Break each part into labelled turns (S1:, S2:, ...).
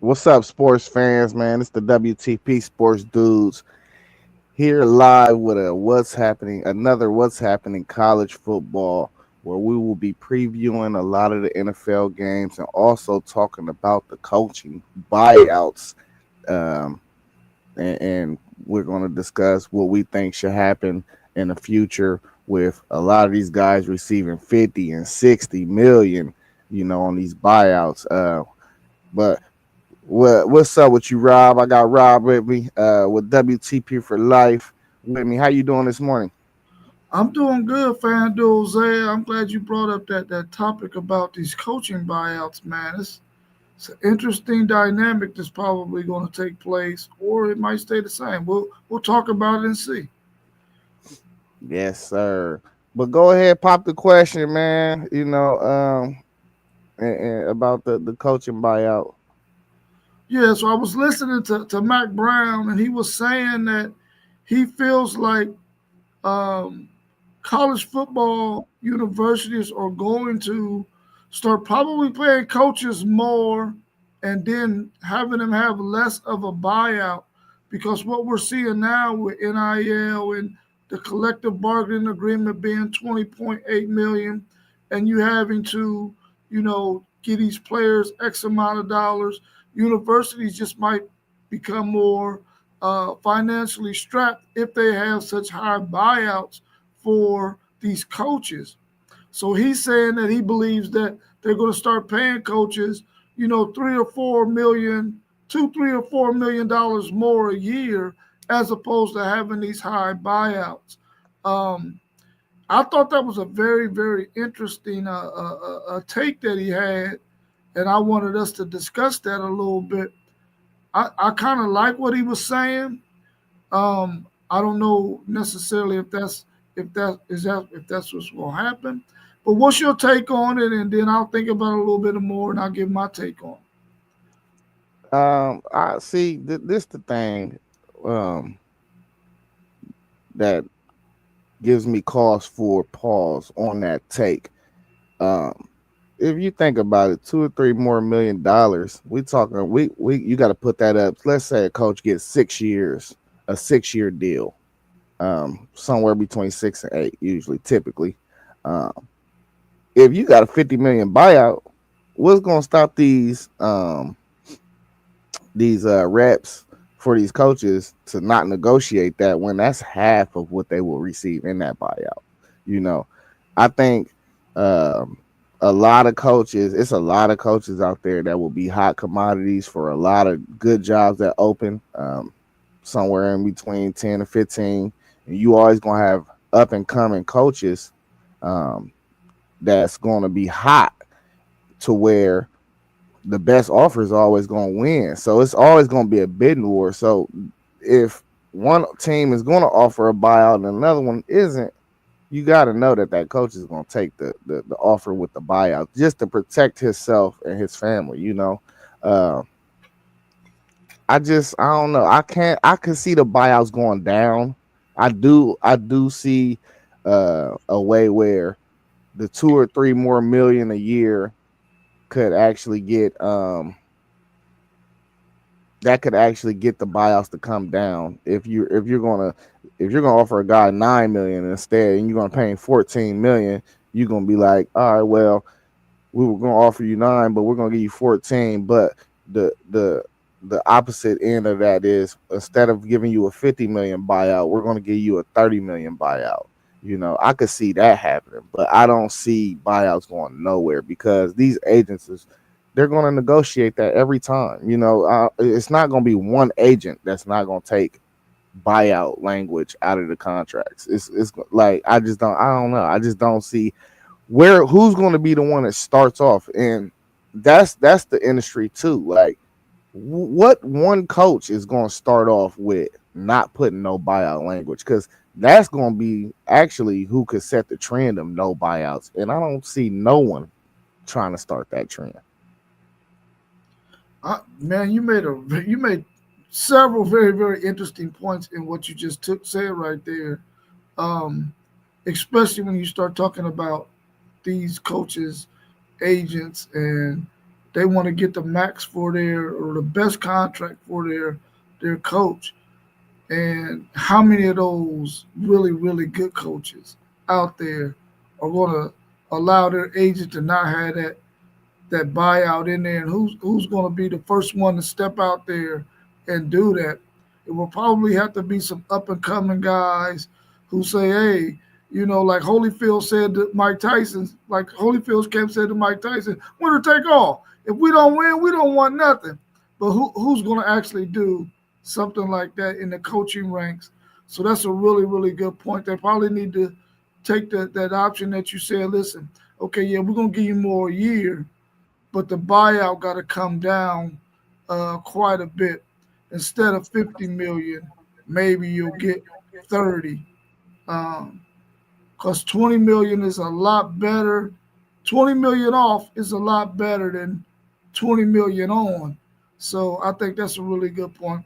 S1: What's up, sports fans, man? It's the WTP Sports Dudes here live with another What's Happening college football, where we will be previewing a lot of the NFL games and also talking about the coaching buyouts. Um, and we're going to discuss what we think should happen in the future with a lot of these guys receiving 50 and 60 million, on these buyouts. But what's up with you, Rob? I got Rob with me, with WTP for life with me. How you doing this morning?
S2: I'm doing good, FanDuel Zay. I'm glad you brought up that topic about these coaching buyouts, man. It's an interesting dynamic that's probably going to take place, or it might stay the same. We'll talk about it and see.
S1: Yes, sir. But go ahead, pop the question, man. And about the coaching buyout.
S2: Yeah, so I was listening to Mac Brown, and he was saying that he feels like um, college football universities are going to start probably paying coaches more and then having them have less of a buyout because what we're seeing now with NIL and the collective bargaining agreement being 20.8 million and you having to, give these players X amount of dollars, universities just might become more financially strapped if they have such high buyouts for these coaches. So he's saying that he believes that they're going to start paying coaches, 3 or 4 million more a year, as opposed to having these high buyouts. Um, I thought that was a very, very interesting take that he had, and I wanted us to discuss that a little bit. I kind of like what he was saying. I don't know necessarily if that's what's going to happen. But what's your take on it? And then I'll think about it a little bit more, and I'll give my take on
S1: I see this the thing um that gives me cause for pause on that take. Um, if you think about it, 2 or 3 more million dollars, we talking we you got to put that up. Let's say a coach gets 6 years, a 6 year deal, somewhere between 6 and 8, usually, typically. Um, if you got a 50 million buyout, what's gonna stop these reps for these coaches to not negotiate that when that's half of what they will receive in that buyout? You know, I think um, it's a lot of coaches out there that will be hot commodities for a lot of good jobs that open, somewhere in between 10 to 15. And you always gonna have up and coming coaches, um, that's gonna be hot to where the best offer is always going to win. So it's always going to be a bidding war. So if one team is going to offer a buyout and another one isn't, you got to know that that coach is going to take the offer with the buyout just to protect himself and his family. Uh, I don't know. I can see the buyouts going down. I do see a way where the 2 or 3 more million a year could actually get that could actually get the buyouts to come down. If you're gonna offer a guy 9 million instead, and you're gonna pay him 14 million, you're gonna be like, all right, well, we were gonna offer you 9, but we're gonna give you 14. But the opposite end of that is, instead of giving you a 50 million buyout, we're gonna give you a 30 million buyout. I could see that happening, but I don't see buyouts going nowhere because these agents they're going to negotiate that every time. It's not going to be one agent that's not going to take buyout language out of the contracts. It's like, I don't know. I just don't see who's going to be the one that starts off, and that's the industry too. Like, what one coach is going to start off with not putting no buyout language? Because that's going to be actually who could set the trend of no buyouts, and I don't see no one trying to start that trend.
S2: Man, you made several very very interesting points in what you just said right there. Um, Especially when you start talking about these coaches, agents, and they want to get the max for their or the best contract for their coach. And how many of those really, really good coaches out there are going to allow their agent to not have that buyout in there, and who's going to be the first one to step out there and do that? It will probably have to be some up and coming guys who say, "Hey, like Holyfield said to Mike Tyson, like Holyfield's camp said to Mike Tyson, winner take all. If we don't win, we don't want nothing." But who's going to actually do something like that in the coaching ranks? So that's a really, really good point. They probably need to take that option that you said. Listen, okay, yeah, we're gonna give you more a year, but the buyout got to come down quite a bit. Instead of 50 million, maybe you'll get 30. Because 20 million is a lot better. 20 million off is a lot better than 20 million on. So I think that's a really good point.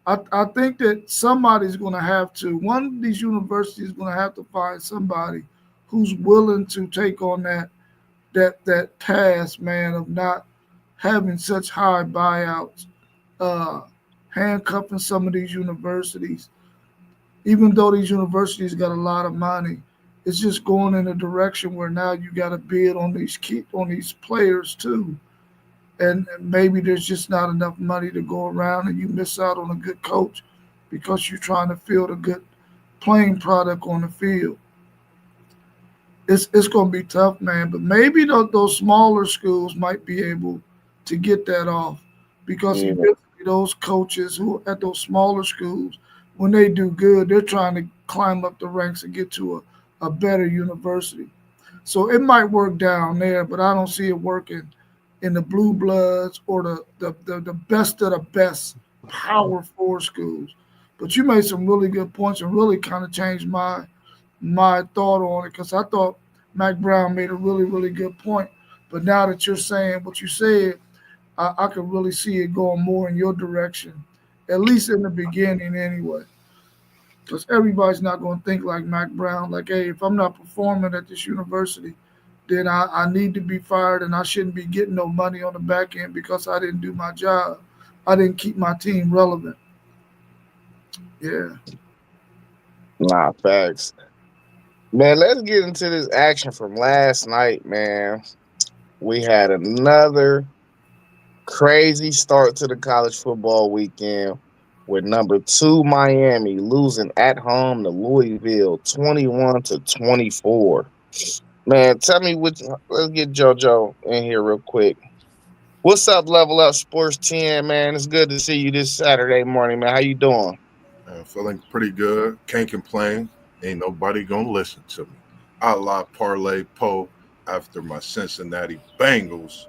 S2: I think that somebody's going to have to, one of these universities is going to have to find somebody who's willing to take on that task, man, of not having such high buyouts, uh, handcuffing some of these universities. Even though these universities got a lot of money, it's just going in a direction where now you got to bid on these players too, and maybe there's just not enough money to go around, and you miss out on a good coach because you're trying to field a good playing product on the field. It's going to be tough, man. But maybe those smaller schools might be able to get that off because
S1: Yeah,
S2: eventually those coaches who at those smaller schools, when they do good, they're trying to climb up the ranks and get to a better university. So it might work down there, but I don't see it working in the blue bloods or the best of the best power four schools. But you made some really good points and really kind of changed my thought on it because I thought Mac Brown made a really, really good point. But now that you're saying what you said, I could really see it going more in your direction, at least in the beginning anyway. Because everybody's not going to think like Mac Brown, like, hey, if I'm not performing at this university, then I need to be fired and I shouldn't be getting no money on the back end because I didn't do my job. I didn't keep my team relevant. Yeah.
S1: nah, facts. Man, let's get into this action from last night, man. We had another crazy start to the college football weekend with number two Miami losing at home to Louisville 21-24. Man, tell me what. Let's get JoJo in here real quick. What's up, Level Up Sports 10, man? It's good to see you this Saturday morning, man. How you doing?
S3: Feeling pretty good. Can't complain. Ain't nobody gonna listen to me. I la parlay po after my Cincinnati Bengals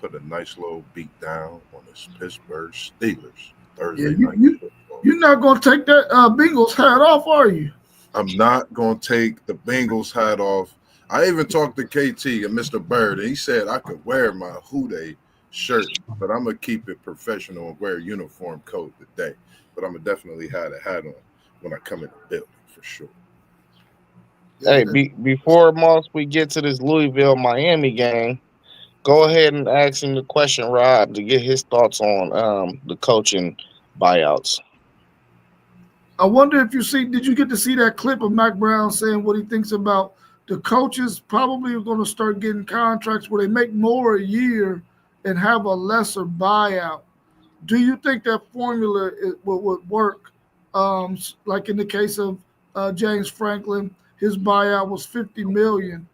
S3: put a nice little beat down on the Pittsburgh Steelers
S2: Yeah,
S3: Thursday
S2: you,
S3: night
S2: you,
S3: football.
S2: you're not going to take that Bengals hat off, are you?
S3: I'm not gonna take the Bengals hat off. I even talked to KT and Mr. Bird, and he said I could wear my Houday shirt, but I'm gonna keep it professional and wear a uniform coat today. But I'm gonna definitely have a hat on when I come in the building for sure.
S1: Hey,
S2: Yeah,
S1: before Moss, we get to this Louisville Miami game. Go ahead and ask him the question, Rob, to get his thoughts on the coaching buyouts.
S2: I wonder if did you get to see that clip of Mac Brown saying what he thinks about the coaches probably are going to start getting contracts where they make more a year and have a lesser buyout. Do you think that formula would work? Like in the case of James Franklin, his buyout was 50 million.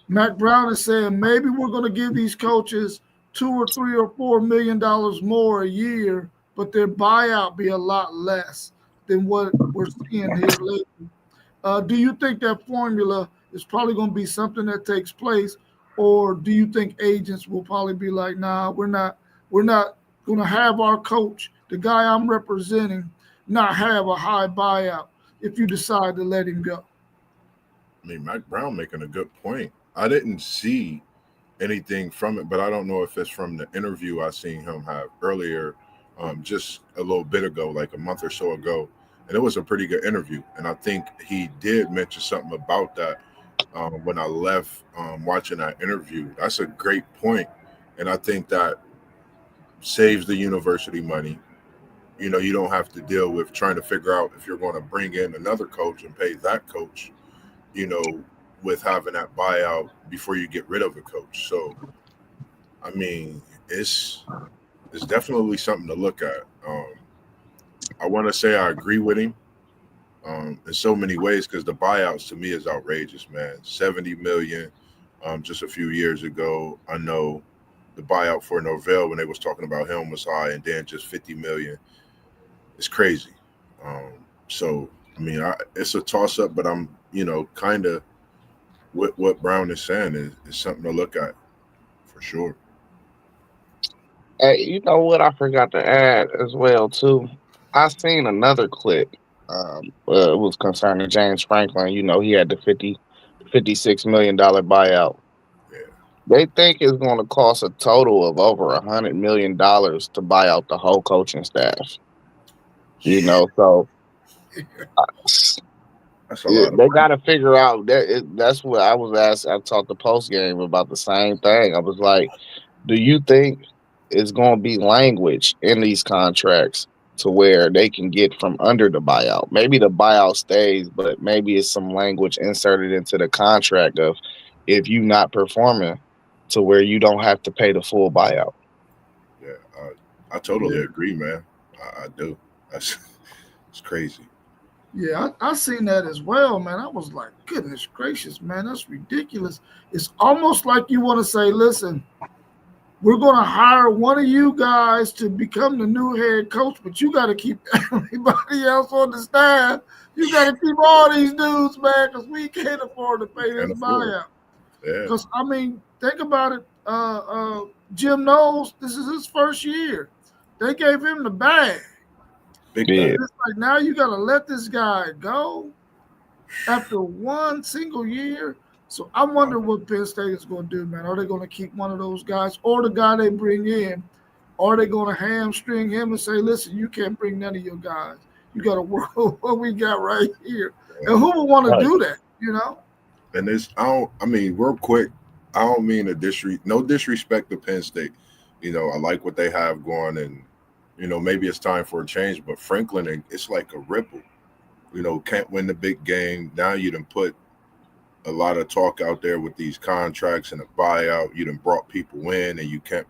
S2: Mac Brown is saying maybe we're going to give these coaches $2 or $3 or $4 million more a year, but their buyout be a lot less than what we're seeing here lately. Do you think that formula is probably going to be something that takes place, or do you think agents will probably be like, nah, we're not going to have our coach, the guy I'm representing, not have a high buyout if you decide to let him go?
S3: I mean, Mike Brown making a good point. I didn't see anything from it, but I don't know if it's from the interview I seen him have earlier, just a little bit ago, like a month or so ago, and it was a pretty good interview. And I think he did mention something about that when I left watching that interview. That's a great point. and I think that saves the university money. You know, you don't have to deal with trying to figure out if you're going to bring in another coach and pay that coach, you know, with having that buyout before you get rid of a coach. So, I mean, it's definitely something to look at. I want to say I agree with him in so many ways because the buyouts to me is outrageous, man. 70 million just a few years ago. I know the buyout for Norvell when they was talking about him was high, and then just 50 million. It's crazy. Um, so I mean, it's a toss up, but I'm kind of what Brown is saying is something to look at for sure.
S4: Hey, you know what I forgot to add as well too. I seen another clip. It was concerning James Franklin. You know, he had the 56 million dollar buyout.
S3: Yeah,
S4: They think it's going to cost a total of over $100 million to buy out the whole coaching staff. You know, so
S3: that's a lot of
S4: they
S3: money.
S4: got to figure out that. That's what I was asked. I talked the post game about the same thing. I was like, do you think it's going to be language in these contracts to where they can get from under the buyout? Maybe the buyout stays, but maybe it's some language inserted into the contract of if you not performing to where you don't have to pay the full buyout.
S3: Yeah, I totally
S2: Yeah,
S3: agree, man. I do. That's it's crazy.
S2: yeah, I seen that as well, man. I was like, goodness gracious, man, that's ridiculous. It's almost like you want to say, listen, we're going to hire one of you guys to become the new head coach, but you got to keep everybody else on the staff. You got to keep all these dudes, man, because we can't afford to pay
S3: Can't
S2: this
S3: afford.
S2: buyout.
S3: Yeah,
S2: Because I mean, think about it. Jim Knowles, this is his first year. They gave him the bag,
S3: big
S2: and
S4: Yeah,
S3: time.
S2: it's like now you got to let this guy go after one single year. So I
S3: Wow.
S2: wonder what Penn State is going to do, man. Are they going to keep one of those guys or the guy they bring in? Are they going to hamstring him and say, listen, you can't bring none of your guys. You got to work with what we got right here. And who would want to
S4: right.
S2: do that, you know?
S3: And this, I don't. I mean, real quick, I don't mean to no disrespect to Penn State. You know, I like what they have going, and maybe it's time for a change. But Franklin, it's like a ripple. Can't win the big game. Now you done put a lot of talk out there with these contracts and a buyout. You done brought people in, and you can't.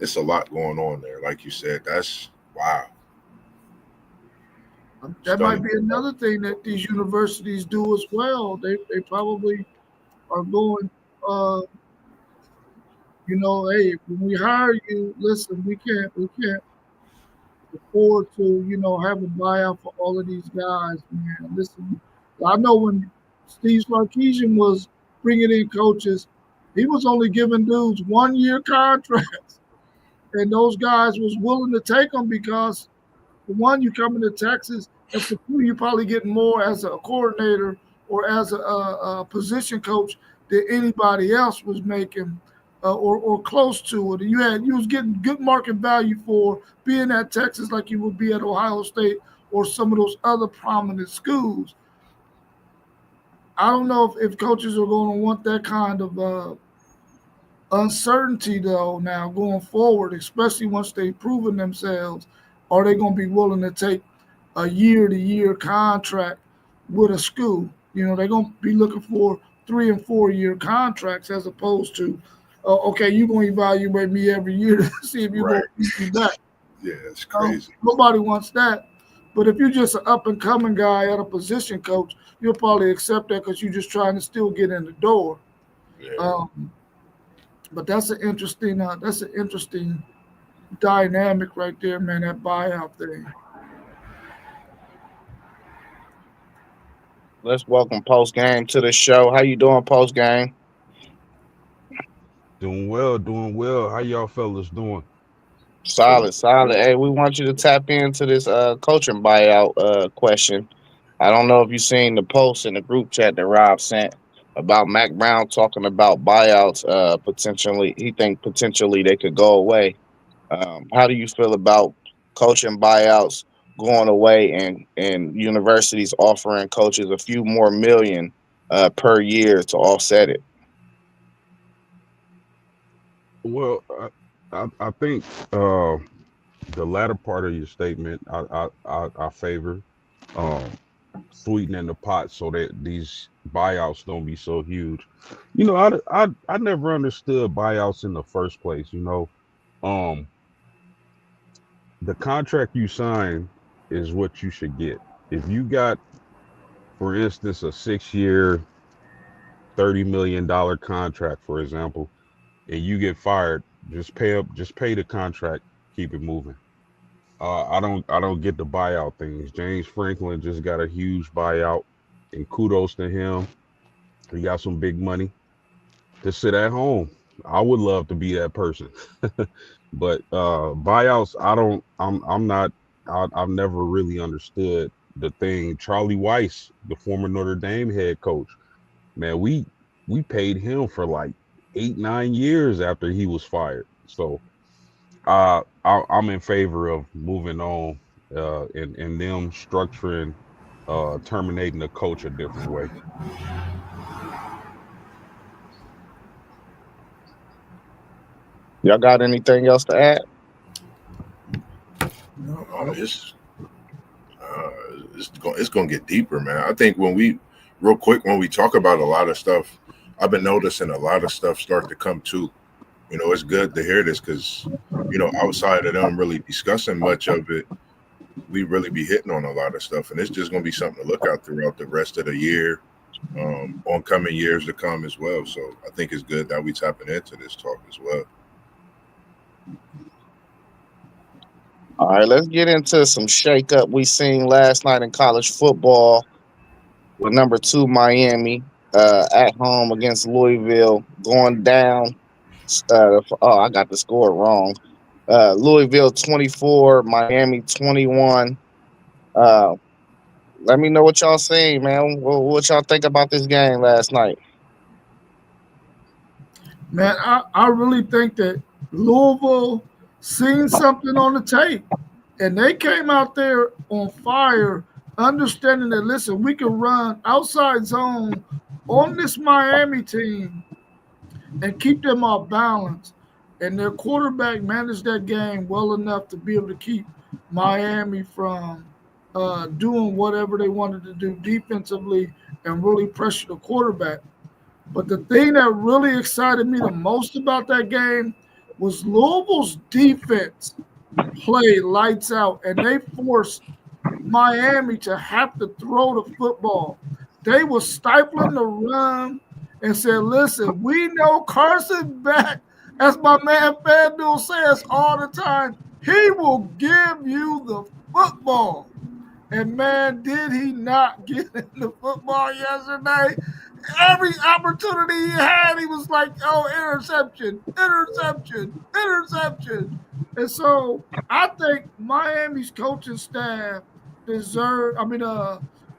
S3: It's a lot going on there. Like you said, that's wow,
S2: That might
S3: stunning.
S2: be another thing that these universities do as well. They probably are going, uh, hey, when we hire you, listen, we can't afford to, have a buyout for all of these guys, man. Listen, I know when Steve Sarkisian was bringing in coaches, he was only giving dudes 1 year contracts, and those guys was willing to take them because for one, you come into Texas, and for two, you're probably getting more as a coordinator or as a position coach than anybody else was making, or close to it. You was getting good market value for being at Texas, like you would be at Ohio State or some of those other prominent schools. I don't know if coaches are going to want that kind of uncertainty though now going forward, especially once they've proven themselves. Are they going to be willing to take a year-to-year contract with a school? They're going to be looking for 3 and 4 year contracts as opposed to, okay, you're going to evaluate me every year to see if you're going
S3: Right.
S2: to keep me back.
S3: Yeah, it's crazy.
S2: Nobody wants that. But if you're just an up and coming guy at a position coach, you'll probably accept that because you're just trying to still get in the door.
S3: Yeah.
S2: Um, but that's an interesting dynamic right there, man. That buyout thing.
S4: Let's welcome post game to the show. How you doing, post game?
S5: Doing well, doing well. How y'all fellas doing?
S3: Chilling.
S4: Solid, solid. Hey, we want you to tap into this coaching buyout question. I don't know if you seen the post in the group chat that Rob sent about Mac Brown talking about buyouts. Potentially, he think potentially they could go away. How do you feel about coaching buyouts going away and universities offering coaches a few more million per year to offset it?
S5: Well, I think uh, the latter part of your statement, I favor um, sweetening the pot so that these buyouts don't be so huge. I never understood buyouts in the first place. Um, the contract you sign is what you should get. If you got, for instance, a 6 year, $30 million contract, for example, and you get fired, just pay the contract, keep it moving. I don't get the buyout things. James Franklin just got a huge buyout, and kudos to him. He got some big money to sit at home. I would love to be that person. But buyouts, I'm not I've never really understood the thing. Charlie Weiss, the former Notre Dame head coach, man, we paid him for like 8 9 years after he was fired. So I'm in favor of moving on, and them structuring, terminating the coach a different way.
S4: Y'all got anything else to add?
S2: No,
S3: It's uh, it's going to get deeper, man. I think real quick, when we talk about a lot of stuff, I've been noticing a lot of stuff start to come to. It's good to hear this because, outside of them really discussing much of it, we really be hitting on a lot of stuff, and it's just going to be something to look out throughout the rest of the year, on coming years to come as well. So I think it's good that we tapping into this talk as well.
S4: All right, let's get into some shakeup we seen last night in college football with number two Miami at home against Louisville, going down. Oh, I got the score wrong. Louisville 24, Miami 21. Uh, Let me know what y'all seen, man. What y'all think about this game last night?
S2: man, I really think that Louisville seen something on the tape, and they came out there on fire, understanding that listen, we can run outside zone on this Miami team and keep them off balance. And their quarterback managed that game well enough to be able to keep Miami from doing whatever they wanted to do defensively and really pressure the quarterback. But the thing that really excited me the most about that game was Louisville's defense played lights out, and they forced Miami to have to throw the football. They were stifling the run and said, listen, we know Carson back, as my man FanDuel says all the time, he will give you the football. And man, did he not get in the football yesterday? Every opportunity he had, he was like, oh, interception, interception, interception. And so I think Miami's coaching staff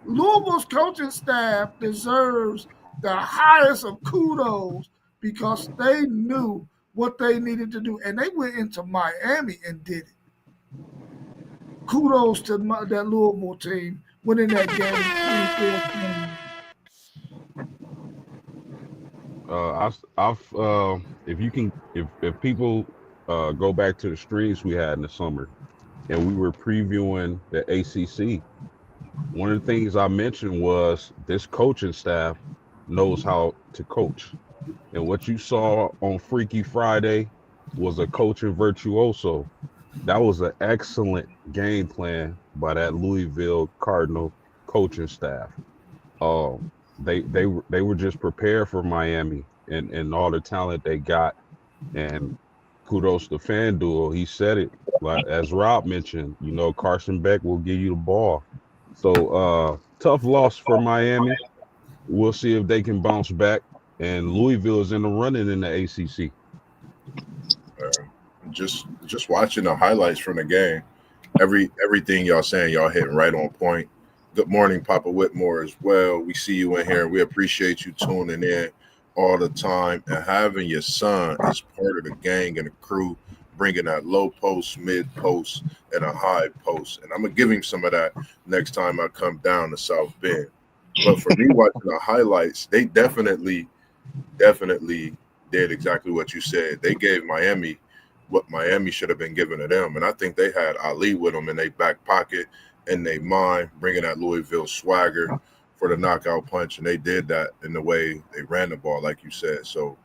S2: Louisville's coaching staff deserves the highest of kudos because they knew what they needed to do. And they went into Miami and did it. Kudos to that Louisville team winning that game 24-21.
S5: I've if you can, if people go back to the streams we had in the summer, and we were previewing the ACC, one of the things I mentioned was this coaching staff knows how to coach. And what you saw on Freaky Friday was a coaching virtuoso. That was an excellent game plan by that Louisville Cardinal coaching staff. Um, they were just prepared for Miami and all the talent they got. And kudos to FanDuel. He said it, like as Rob mentioned. Carson Beck will give you the ball. So tough loss for Miami. We'll see if they can bounce back. And Louisville is in the running in the ACC.
S3: Just watching the highlights from the game, everything y'all saying, y'all hitting right on point. Good morning, Papa Whitmore, as well. We see you in here, and we appreciate you tuning in all the time and having your son as part of the gang and the crew, bringing that low post, mid post, and a high post. And I'm gonna give him some of that next time I come down to South Bend. But for me, watching the highlights, they definitely did exactly what you said. They gave Miami what Miami should have been giving to them, and I think they had Ali with them in their back pocket and they mind bringing that Louisville swagger for the knockout punch, and they did that in the way they ran the ball, like you said. So,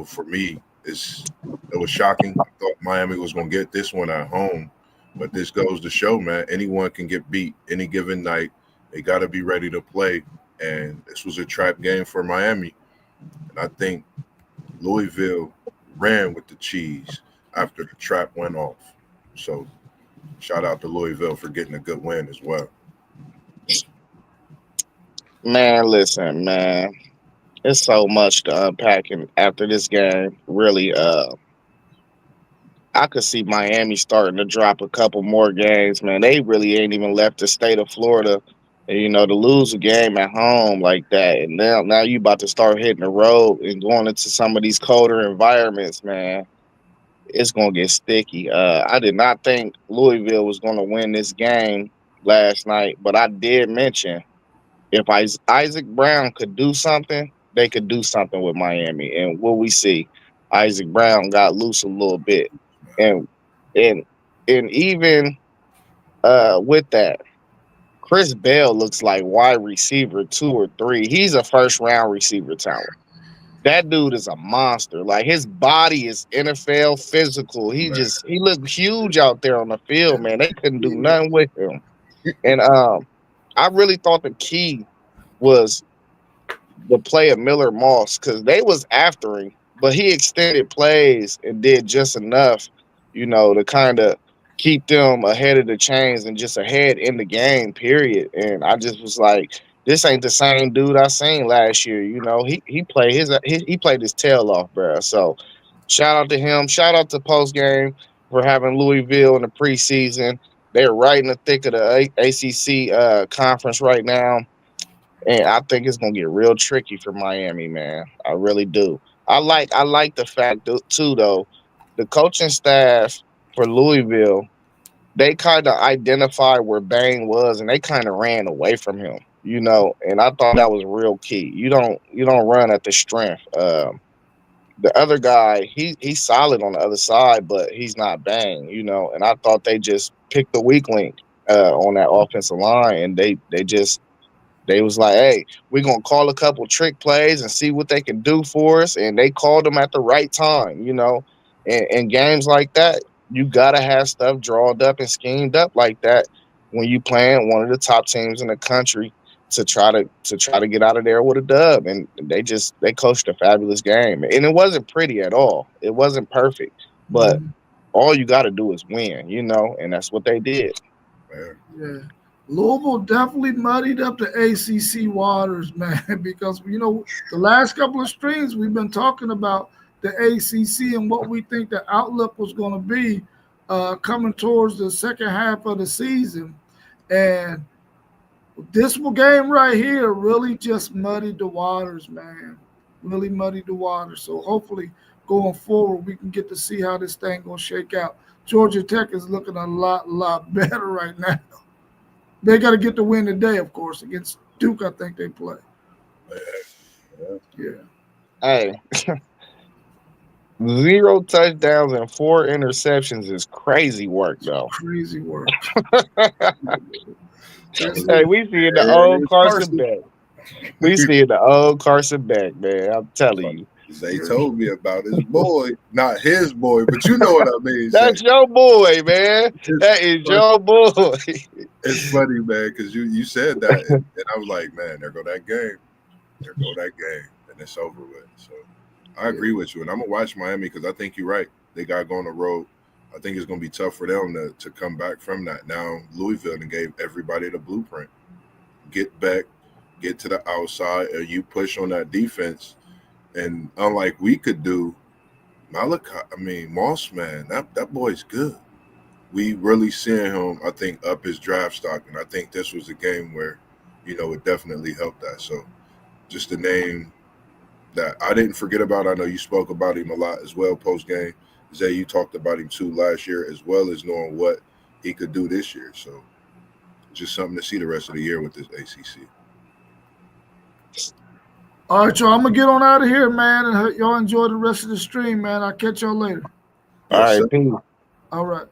S3: for me, it was shocking. I thought Miami was going to get this one at home, but this goes to show, man, anyone can get beat any given night. They got to be ready to play, and this was a trap game for Miami, and I think Louisville ran with the cheese after the trap went off. So shout out to Louisville for getting a good win as well.
S4: Man, listen, man. It's so much to unpack and after this game. Really, I could see Miami starting to drop a couple more games, man. They really ain't even left the state of Florida. And, to lose a game at home like that, and now you about to start hitting the road and going into some of these colder environments, man. It's gonna get sticky. I did not think Louisville was gonna win this game last night, but I did mention if Isaac Brown could do something, they could do something with Miami. And what we see, Isaac Brown got loose a little bit, and and and even with that, Chris Bell looks like wide receiver 2 or 3. He's a first round receiver talent. That dude is a monster. Like his body is NFL physical.
S3: Man,
S4: He looked huge out there on the field, man. They couldn't do nothing with him. And I really thought the key was the play of Miller Moss because they was after him, but he extended plays and did just enough, to kind of keep them ahead of the chains and just ahead in the game. Period. And I just was like, this ain't the same dude I seen last year. He played he played his tail off, bro. So shout out to him. Shout out to post game for having Louisville in the preseason. They're right in the thick of the ACC conference right now, and I think it's gonna get real tricky for Miami, man. I really do. I like the fact too, though, the coaching staff for Louisville, they kind of identified where Bang was, and they kind of ran away from him. And I thought that was real key. You don't run at the strength. The other guy, he's solid on the other side, but he's not Bang. And I thought they just picked the weak link on that offensive line, and they was like, hey, we're gonna call a couple trick plays and see what they can do for us. And they called them at the right time. And games like that, you gotta have stuff drawed up and schemed up like that when you playing one of the top teams in the country to try to get out of there with a dub. And they coached a fabulous game. And it wasn't pretty at all. It wasn't perfect. But
S2: Mhm.
S4: all you gotta do is win, and that's what they did.
S3: man.
S2: Yeah. Louisville definitely muddied up the ACC waters, man, because the last couple of streams we've been talking about the ACC and what we think the outlook was going to be coming towards the second half of the season, and this game right here really just muddied the waters, man. Really muddied the waters. So hopefully going forward we can get to see how this thing gonna shake out. Georgia Tech is looking a lot better right now. They got to get the win today, of course, against Duke. I think they play.
S3: Yeah.
S2: Yeah,
S4: Hey, 0 touchdowns and 4 interceptions is crazy work,
S2: it's
S4: though.
S2: crazy work.
S3: That
S2: It's,
S3: was
S4: Hey,
S2: it's,
S4: we seeing the
S3: Hey,
S4: old
S3: it's
S4: Carson
S3: Carson.
S4: Beck. We seeing the old Carson Beck, man. I'm telling you,
S3: Zay
S2: yeah,
S3: told me about his boy, not his boy, but you know what I mean. Zay.
S4: that's your boy, man.
S3: It's
S4: That is
S3: funny,
S4: your boy.
S3: it's funny, man, because you said that, and I was like, man, there go that game, there go that game, and it's over with. So I
S2: yeah.
S3: agree with you, and I'm gonna watch Miami because I think you're right. They got to go on the road. I think it's gonna be tough for them to come back from that. Now Louisville and gave everybody the blueprint. Get back, get to the outside, and you push on that defense. And unlike we could do, Moss, man, that boy's good. We really seeing him, I think, up his draft stock. And I think this was a game where, it definitely helped that. So just a name that I didn't forget about. I know you spoke about him a lot as well post game. Zay, you talked about him too last year, as well as knowing what he could do this year. So just something to see the rest of the year with this ACC.
S2: All right, y'all. I'm gonna get on out of here, man, and y'all enjoy the rest of the stream, man. I'll catch y'all later.
S4: All
S3: Yes, sir.
S4: right, Pete.
S2: All right.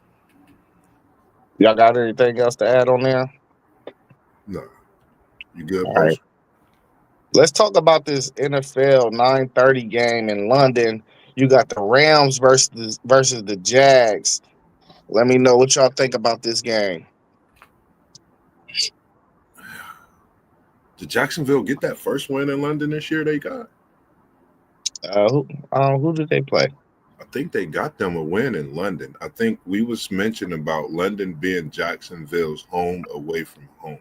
S4: Y'all got anything else to add on there?
S3: No, you good,
S4: All right.
S3: post?
S4: Let's talk about this NFL 9:30 game in London. You got the Rams versus the Jags. Let me know what y'all think about this game.
S3: Did Jacksonville get that first win in London this year? They got.
S4: Who did they play?
S3: I think they got them a win in London. I think we was mentioned about London being Jacksonville's home away from home.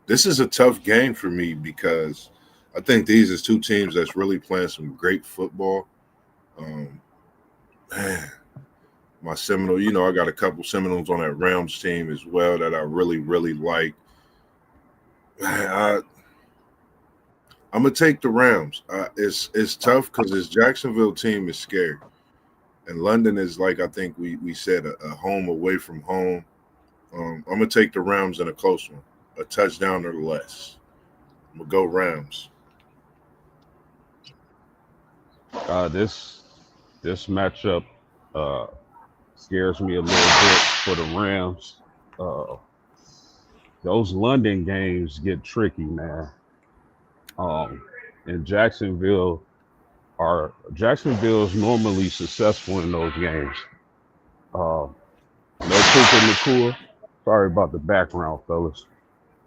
S3: This is a tough game for me because I think these is two teams that's really playing some great football. Um, man, my Seminole, I got a couple Seminoles on that Rams team as well that I really, really like. I, I'm gonna take the Rams. It's tough because this Jacksonville team is scary, and London is like I think we said a home away from home. I'm gonna take the Rams in a close one, a touchdown or less. I'm gonna go Rams.
S5: This matchup uh, scares me a little bit for the Rams. Uh, those London games get tricky, man. Um, and Jacksonville is normally successful in those games. Uh, no Puka Nakua. Sorry about the background, fellas,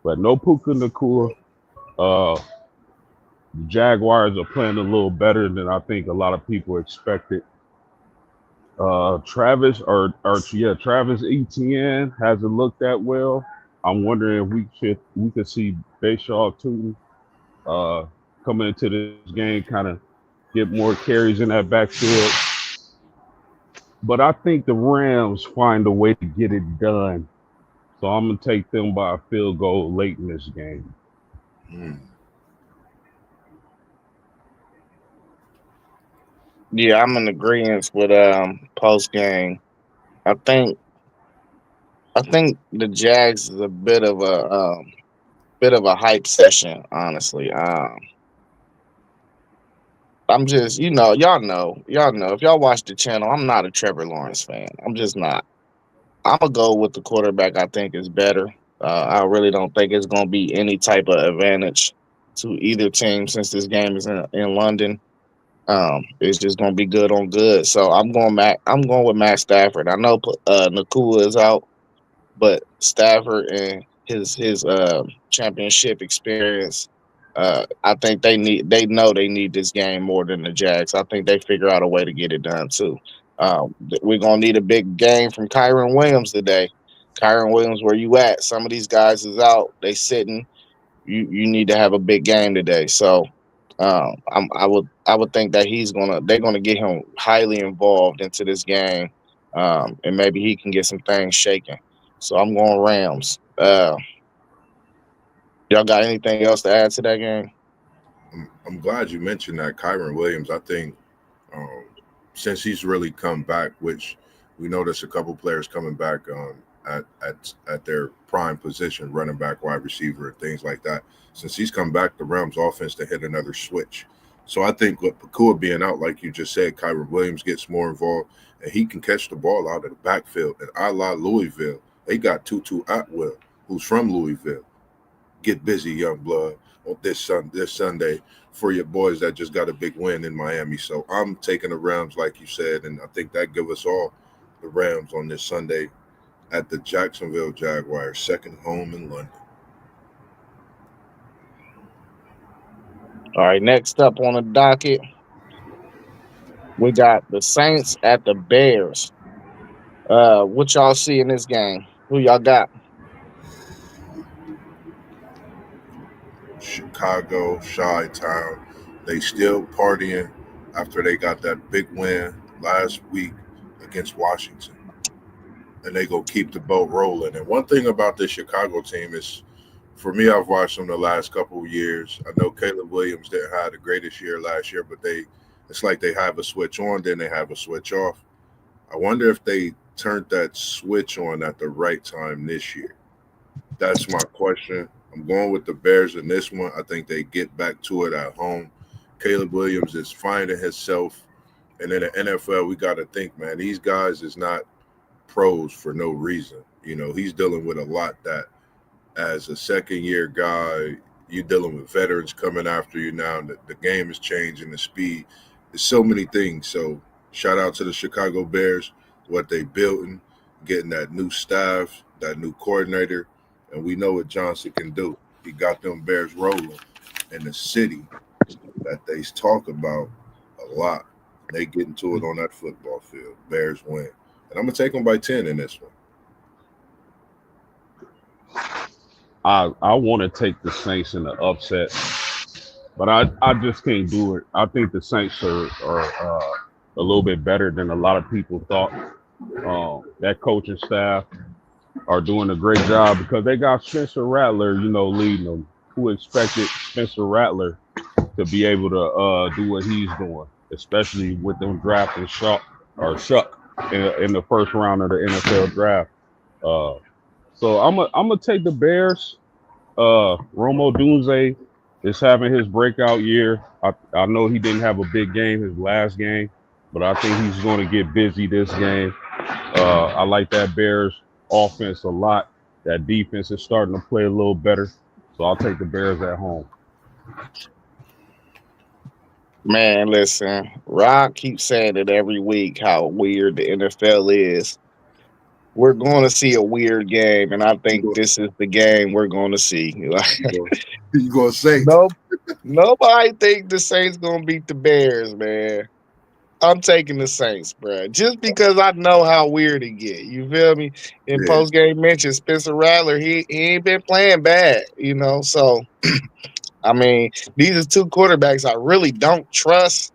S5: but no Puka Nakua. Uh, the Jaguars are playing a little better than I think a lot of people expected. Travis Etienne hasn't looked that well. I'm wondering if we could see Bayshaw Tootin uh coming into this game, kind of get more carries in that backfield. But I think the Rams find a way to get it done. So I'm gonna take them by a field goal late in this game.
S3: Hmm.
S4: Yeah, I'm in agreement with post game. I think I think the Jags is a bit of a hype session, honestly. I'm just, y'all know. If y'all watch the channel, I'm not a Trevor Lawrence fan. I'm just not. I'm gonna go with the quarterback. I think is better. I really don't think it's gonna be any type of advantage to either team since this game is in London. It's just gonna be good on good. So I'm going with Matt Stafford. I know Nakua is out, but Stafford and his championship experience, I think they know they need this game more than the Jags. I think they figure out a way to get it done too. We're gonna need a big game from Kyron Williams today. Kyron Williams, where you at? Some of these guys is out. They sitting. You need to have a big game today. So I would think that they're gonna get him highly involved into this game, and maybe he can get some things shaken. So I'm going Rams. Y'all got anything else to add to that game?
S3: I'm glad you mentioned that Kyron Williams. I think um, since he's really come back, which we noticed a couple players coming back at their prime position, running back, wide receiver, and things like that. Since he's come back, the Rams offense to hit another switch. So I think with Pakua being out, like you just said, Kyron Williams gets more involved and he can catch the ball out of the backfield. And a la Louisville, they got Tutu Atwell, who's from Louisville. Get busy, young blood, on this Sunday for your boys that just got a big win in Miami. So I'm taking the Rams, like you said, and I think that give us all the Rams on this Sunday at the Jacksonville Jaguars, second home in London.
S4: All right, next up on the docket, we got the Saints at the Bears. What y'all see in this game? Who y'all got?
S3: Chicago, Chi Town, they still partying after they got that big win last week against Washington. And they go keep the boat rolling. And one thing about this Chicago team is, for me, I've watched them the last couple of years. I know Caleb Williams didn't have the greatest year last year, but it's like they have a switch on, then they have a switch off. I wonder if they turned that switch on at the right time this year. That's my question. I'm going with the Bears in this one. I think they get back to it at home. Caleb Williams is finding himself. And in the NFL, we got to think, man, these guys is not pros for no reason. He's dealing with a lot that as a second year guy, you're dealing with veterans coming after you now. The game is changing, the speed. There's so many things. So shout out to the Chicago Bears, what they building, getting that new staff, that new coordinator, and we know what Johnson can do. He got them Bears rolling in the city that they talk about a lot. They get into it on that football field. Bears win. And I'm going to take them by 10 in this one.
S5: I want to take the Saints in the upset, but I just can't do it. I think the Saints are a little bit better than a lot of people thought. That coaching staff are doing a great job because they got Spencer Rattler, leading them. Who expected Spencer Rattler to be able to do what he's doing, especially with them drafting Shuck in the first round of the NFL draft. Uh, so I'm gonna take the Bears. Romo Dunze is having his breakout year. I know he didn't have a big game his last game, but I think he's going to get busy this game. I like that Bears offense a lot. That defense is starting to play a little better, so I'll take the Bears at home.
S4: Man, listen, Rock keeps saying it every week how weird the NFL is. We're going to see a weird game, and I
S3: You
S4: think
S3: go,
S4: this is the game we're going to see.
S3: you go, you go Saints.
S4: No, nobody think the Saints going to beat the Bears, man. I'm taking the Saints, bro. Just because I know how weird it get. You feel me? In
S3: Yeah,
S4: post game mention, Spencer Rattler, he ain't been playing bad. So I mean, these are two quarterbacks I really don't trust.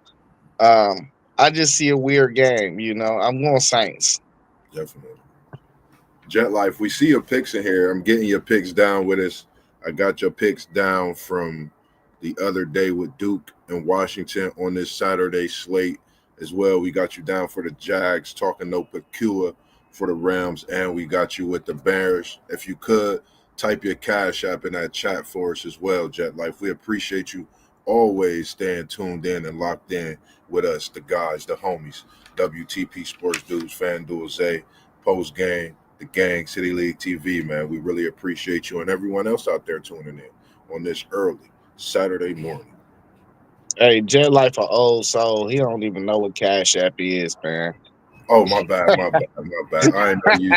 S4: I just see a weird game. I'm going Saints.
S3: definitely. Jet Life, we see your picks in here. I'm getting your picks down with us. I got your picks down from the other day with Duke and Washington on this Saturday slate as well. We got you down for the Jags, talking no Pecua for the Rams, and we got you with the Bears. If you could, type your cash app in that chat for us as well, Jet Life. We appreciate you always staying tuned in and locked in with us, the guys, the homies, WTP Sports Dudes, FanDuel Zay, Post Game, the gang, City League TV, man. We really appreciate you and everyone else out there tuning in on this early Saturday morning.
S4: Hey, Jet Life, a old soul. He don't even know what Cash App is, man.
S3: Oh, my bad, my bad, my bad. I know you.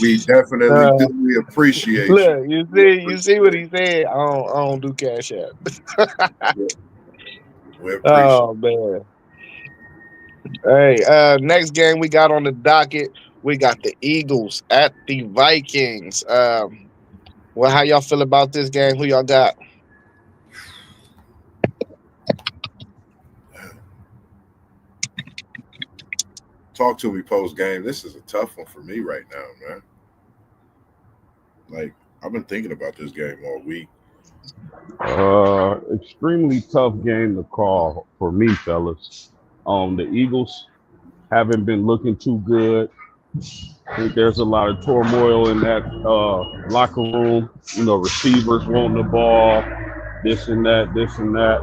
S3: We definitely
S4: Uh,
S3: do. We appreciate you.
S4: Look, you
S3: We
S4: see what
S3: appreciate
S4: he said. I don't do Cash App.
S3: you. We appreciate
S4: Oh man. Hey, next game we got on the docket, we got the Eagles at the Vikings. Well, how y'all feel about this game? Who y'all got?
S3: you. Talk to me post game. This is a tough one for me right now, man. Like, I've been thinking about this game all week.
S5: Extremely tough game to call for me, fellas. The Eagles haven't been looking too good. I think there's a lot of turmoil in that locker room. Receivers wanting the ball, this and that, this and that.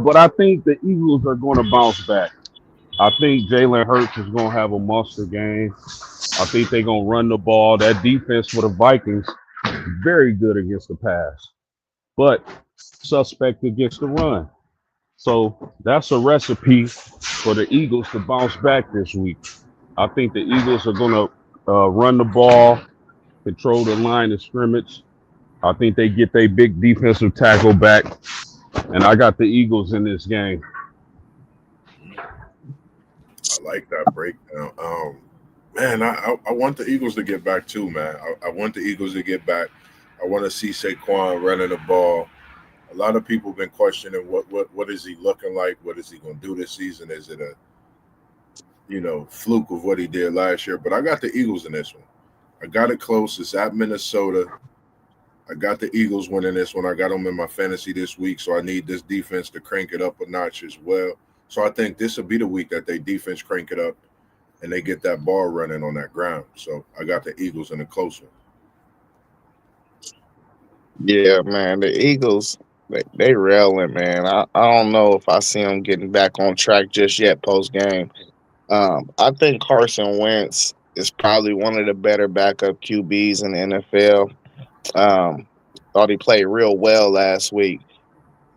S5: But I think the Eagles are going to bounce back. I think Jalen Hurts is going to have a monster game. I think they're going to run the ball. That defense for the Vikings, very good against the pass, but suspect against the run. So that's a recipe for the Eagles to bounce back this week. I think the Eagles are going to run the ball, control the line of scrimmage. I think they get their big defensive tackle back, and I got the Eagles in this game.
S3: I like that breakdown. Man, I want the Eagles to get back too, man. I want the Eagles to get back. I want to see Saquon running the ball. A lot of people have been questioning what is he looking like? What is he going to do this season? Is it a fluke of what he did last year? But I got the Eagles in this one. I got it close. It's at Minnesota. I got the Eagles winning this one. I got them in my fantasy this week, so I need this defense to crank it up a notch as well. So I think this will be the week that they defense crank it up and they get that ball running on that ground. So I got the Eagles in a close one.
S4: Yeah, man. The Eagles, they railing, man. I don't know if I see them getting back on track just yet post game. I think Carson Wentz is probably one of the better backup QBs in the NFL. Um, thought he played real well last week.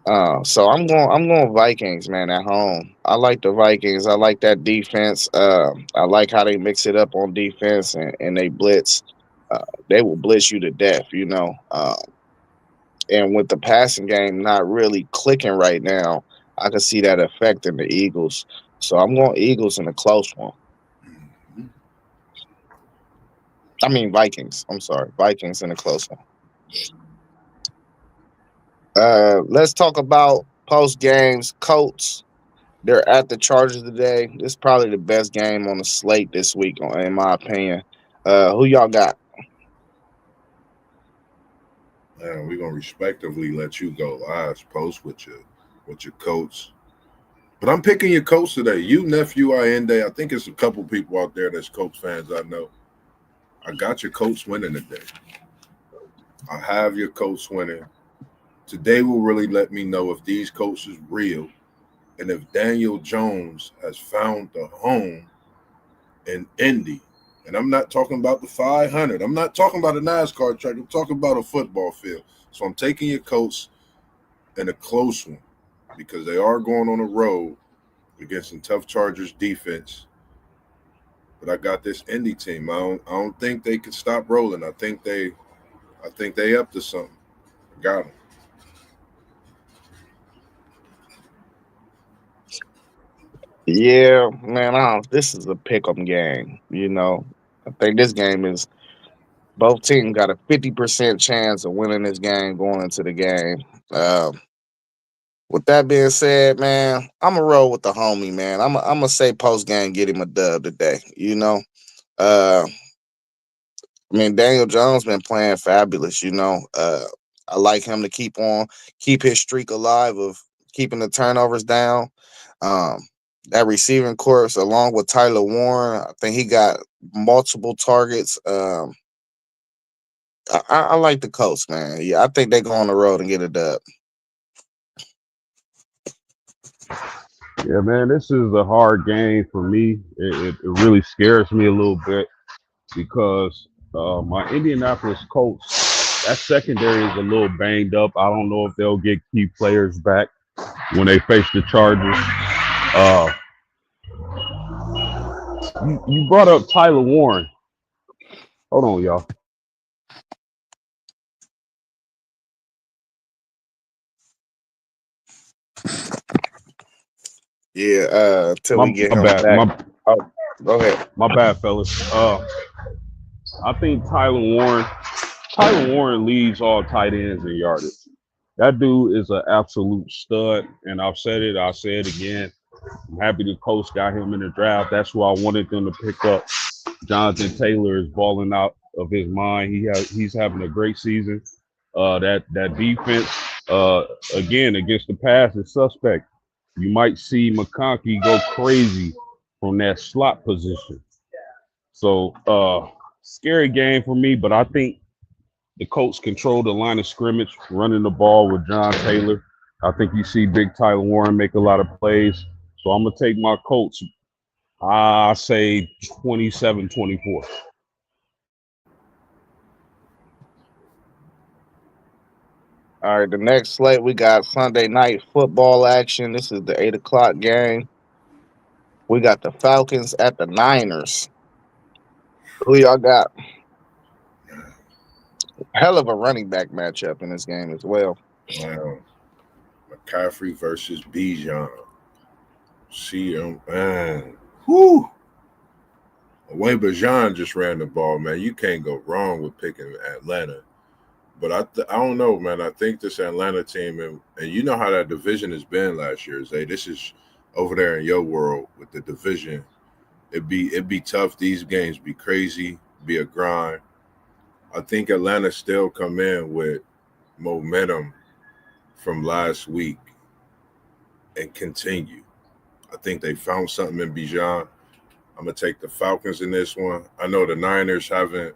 S4: So I'm going Vikings, man, at home. I like the Vikings. I like that defense. I like how they mix it up on defense and they blitz. They will blitz you to death, you know. And with the passing game not really clicking right now, I can see that affecting the Eagles. So I'm going Eagles in a close one.
S3: Mhm.
S4: I mean Vikings. I'm sorry, Vikings in a close one. Let's talk about post games. Colts. They're at the Chargers today. This is probably the best game on the slate this week, in my opinion. Who y'all got?
S3: And we're gonna respectively let you go last post with your coach. But I'm picking your coach today. You nephew Allende. I think it's a couple people out there that's Colts fans I know. I got your coach winning today. I have your coach winning. Today will really let me know if these coaches real and if Daniel Jones has found the home in Indy. And I'm not talking about the 500. I'm not talking about a NASCAR track. I'm talking about a football field. So I'm taking your coach in a close one because they are going on the road against some tough Chargers defense. But I got this Indy team. I don't think they can stop rolling. I think they up to something. I got them.
S4: Yeah, man. This is a pick 'em game. You know, I think this game is both teams got a 50% chance of winning this game going into the game. Um, with that being said, man, I'm gonna roll with the homie, man. I'm gonna say post game get him a dub today. You know, uh, I mean, Daniel Jones been playing fabulous. You know, I like him to keep his streak alive of keeping the turnovers down. Um, that receiving course, along with Tyler Warren, I think he got multiple targets. I like the Colts, man. Yeah, I think they go on the road and get a dub.
S5: Yeah, man, this is a hard game for me. It really scares me a little bit because my Indianapolis Colts, that secondary is a little banged up. I don't know if they'll get key players back when they face the Chargers. Uh, you brought up Tyler Warren. Hold on, y'all.
S4: Yeah, till
S5: My
S4: we get
S5: my
S4: him
S5: bad.
S4: back. Oh, go ahead.
S5: My bad, fellas. I think Tyler Warren leads all tight ends in yardage. That dude is an absolute stud, and I've said it. I'll say it again. I'm happy the coach got him in the draft. That's who I wanted them to pick up. Jonathan Taylor is balling out of his mind. He's having a great season. That defense again against the pass is suspect. You might see McConkey go crazy from that slot position. So scary game for me, but I think the Colts control the line of scrimmage, running the ball with John Taylor. I think you see Big Tyler Warren make a lot of plays. So I'm gonna take my Colts. I say 27-24.
S4: All right, the next slate we got Sunday night football action. This is the 8 o'clock game. We got the Falcons at the Niners. Who y'all got? Hell of a running back matchup in this game as well.
S3: Wow. McCaffrey versus Bijan. See him, man. Whoo! The way Bijan just ran the ball, man, you can't go wrong with picking Atlanta. But I don't know, man. I think this Atlanta team, and you know how that division has been last year. Zay, this is over there in your world with the division. It'd be tough. These games be crazy, be a grind. I think Atlanta still come in with momentum from last week and continue. I think they found something in Bijan. I'm gonna take the Falcons in this one. I know the Niners haven't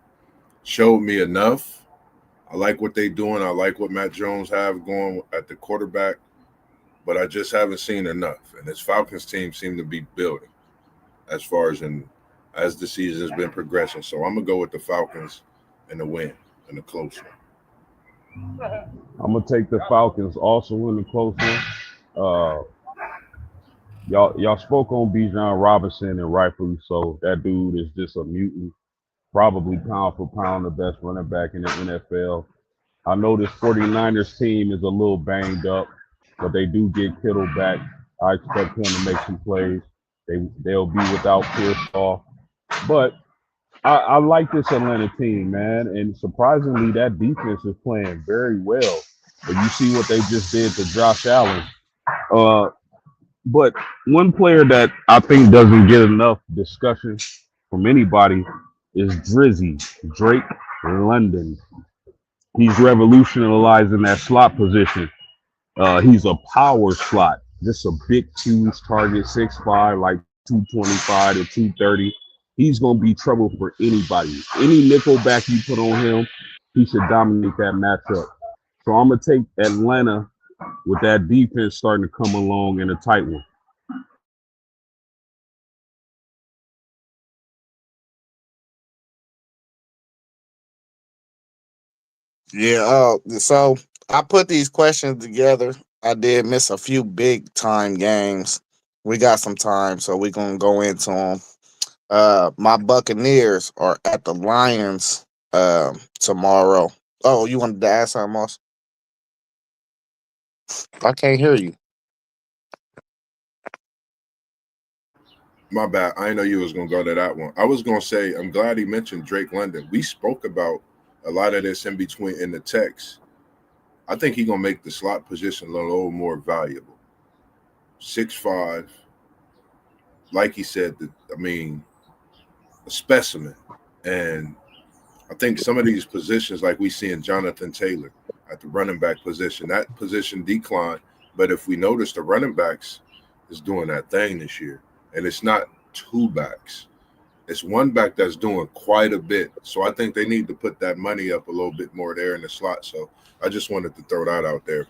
S3: showed me enough. I like what they doing. I like what Matt Jones have going at the quarterback, but I just haven't seen enough. And this Falcons team seem to be building as far as the season has been progressing. So I'm gonna go with the Falcons and the win and the close one.
S5: I'm gonna take the Falcons also in the close one. Uh, y'all spoke on Bijan Robinson and rightfully so. That dude is just a mutant, probably pound for pound the best running back in the NFL. I know this 49ers team is a little banged up, but they do get Kittle back. I expect him to make some plays. They'll be without Pearsall, but I like this Atlanta team, man, and surprisingly, that defense is playing very well. But you see what they just did to Josh Allen. Uh, but one player that I think doesn't get enough discussion from anybody is Drizzy Drake London. He's revolutionizing that slot position. He's a power slot, just a big, huge target, 6'5", like 225 to 230. He's gonna be trouble for anybody. Any nickel back you put on him, he should dominate that matchup. So I'm gonna take Atlanta with that defense starting to come along in a tight one.
S4: Yeah. So I put these questions together. I did miss a few big time games. We got some time, so we're gonna go into them. My Buccaneers are at the Lions tomorrow. Oh, you wanted to ask something else? I can't hear you.
S3: My bad. I didn't know you was gonna go to that one. I was gonna say I'm glad he mentioned Drake London. We spoke about a lot of this in between in the text. I think he gonna make the slot position a little more valuable. 6'5", like he said. I mean, a specimen. And I think some of these positions, like we see in Jonathan Taylor at the running back position, that position declined. But if we notice, the running backs is doing that thing this year, and it's not two backs. It's one back that's doing quite a bit. So I think they need to put that money up a little bit more there in the slot. So I just wanted to throw that out there.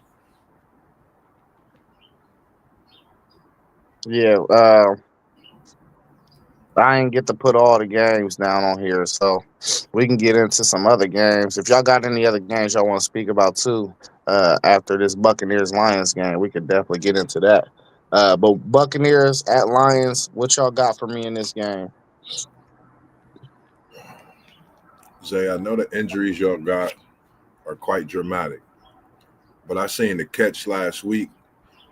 S4: Yeah. I ain't get to put all the games down on here, so we can get into some other games. If y'all got any other games y'all want to speak about too, after this Buccaneers Lions game, we could definitely get into that. But Buccaneers at Lions, what y'all got for me in this game?
S3: Zay, I know the injuries y'all got are quite dramatic, but I seen the catch last week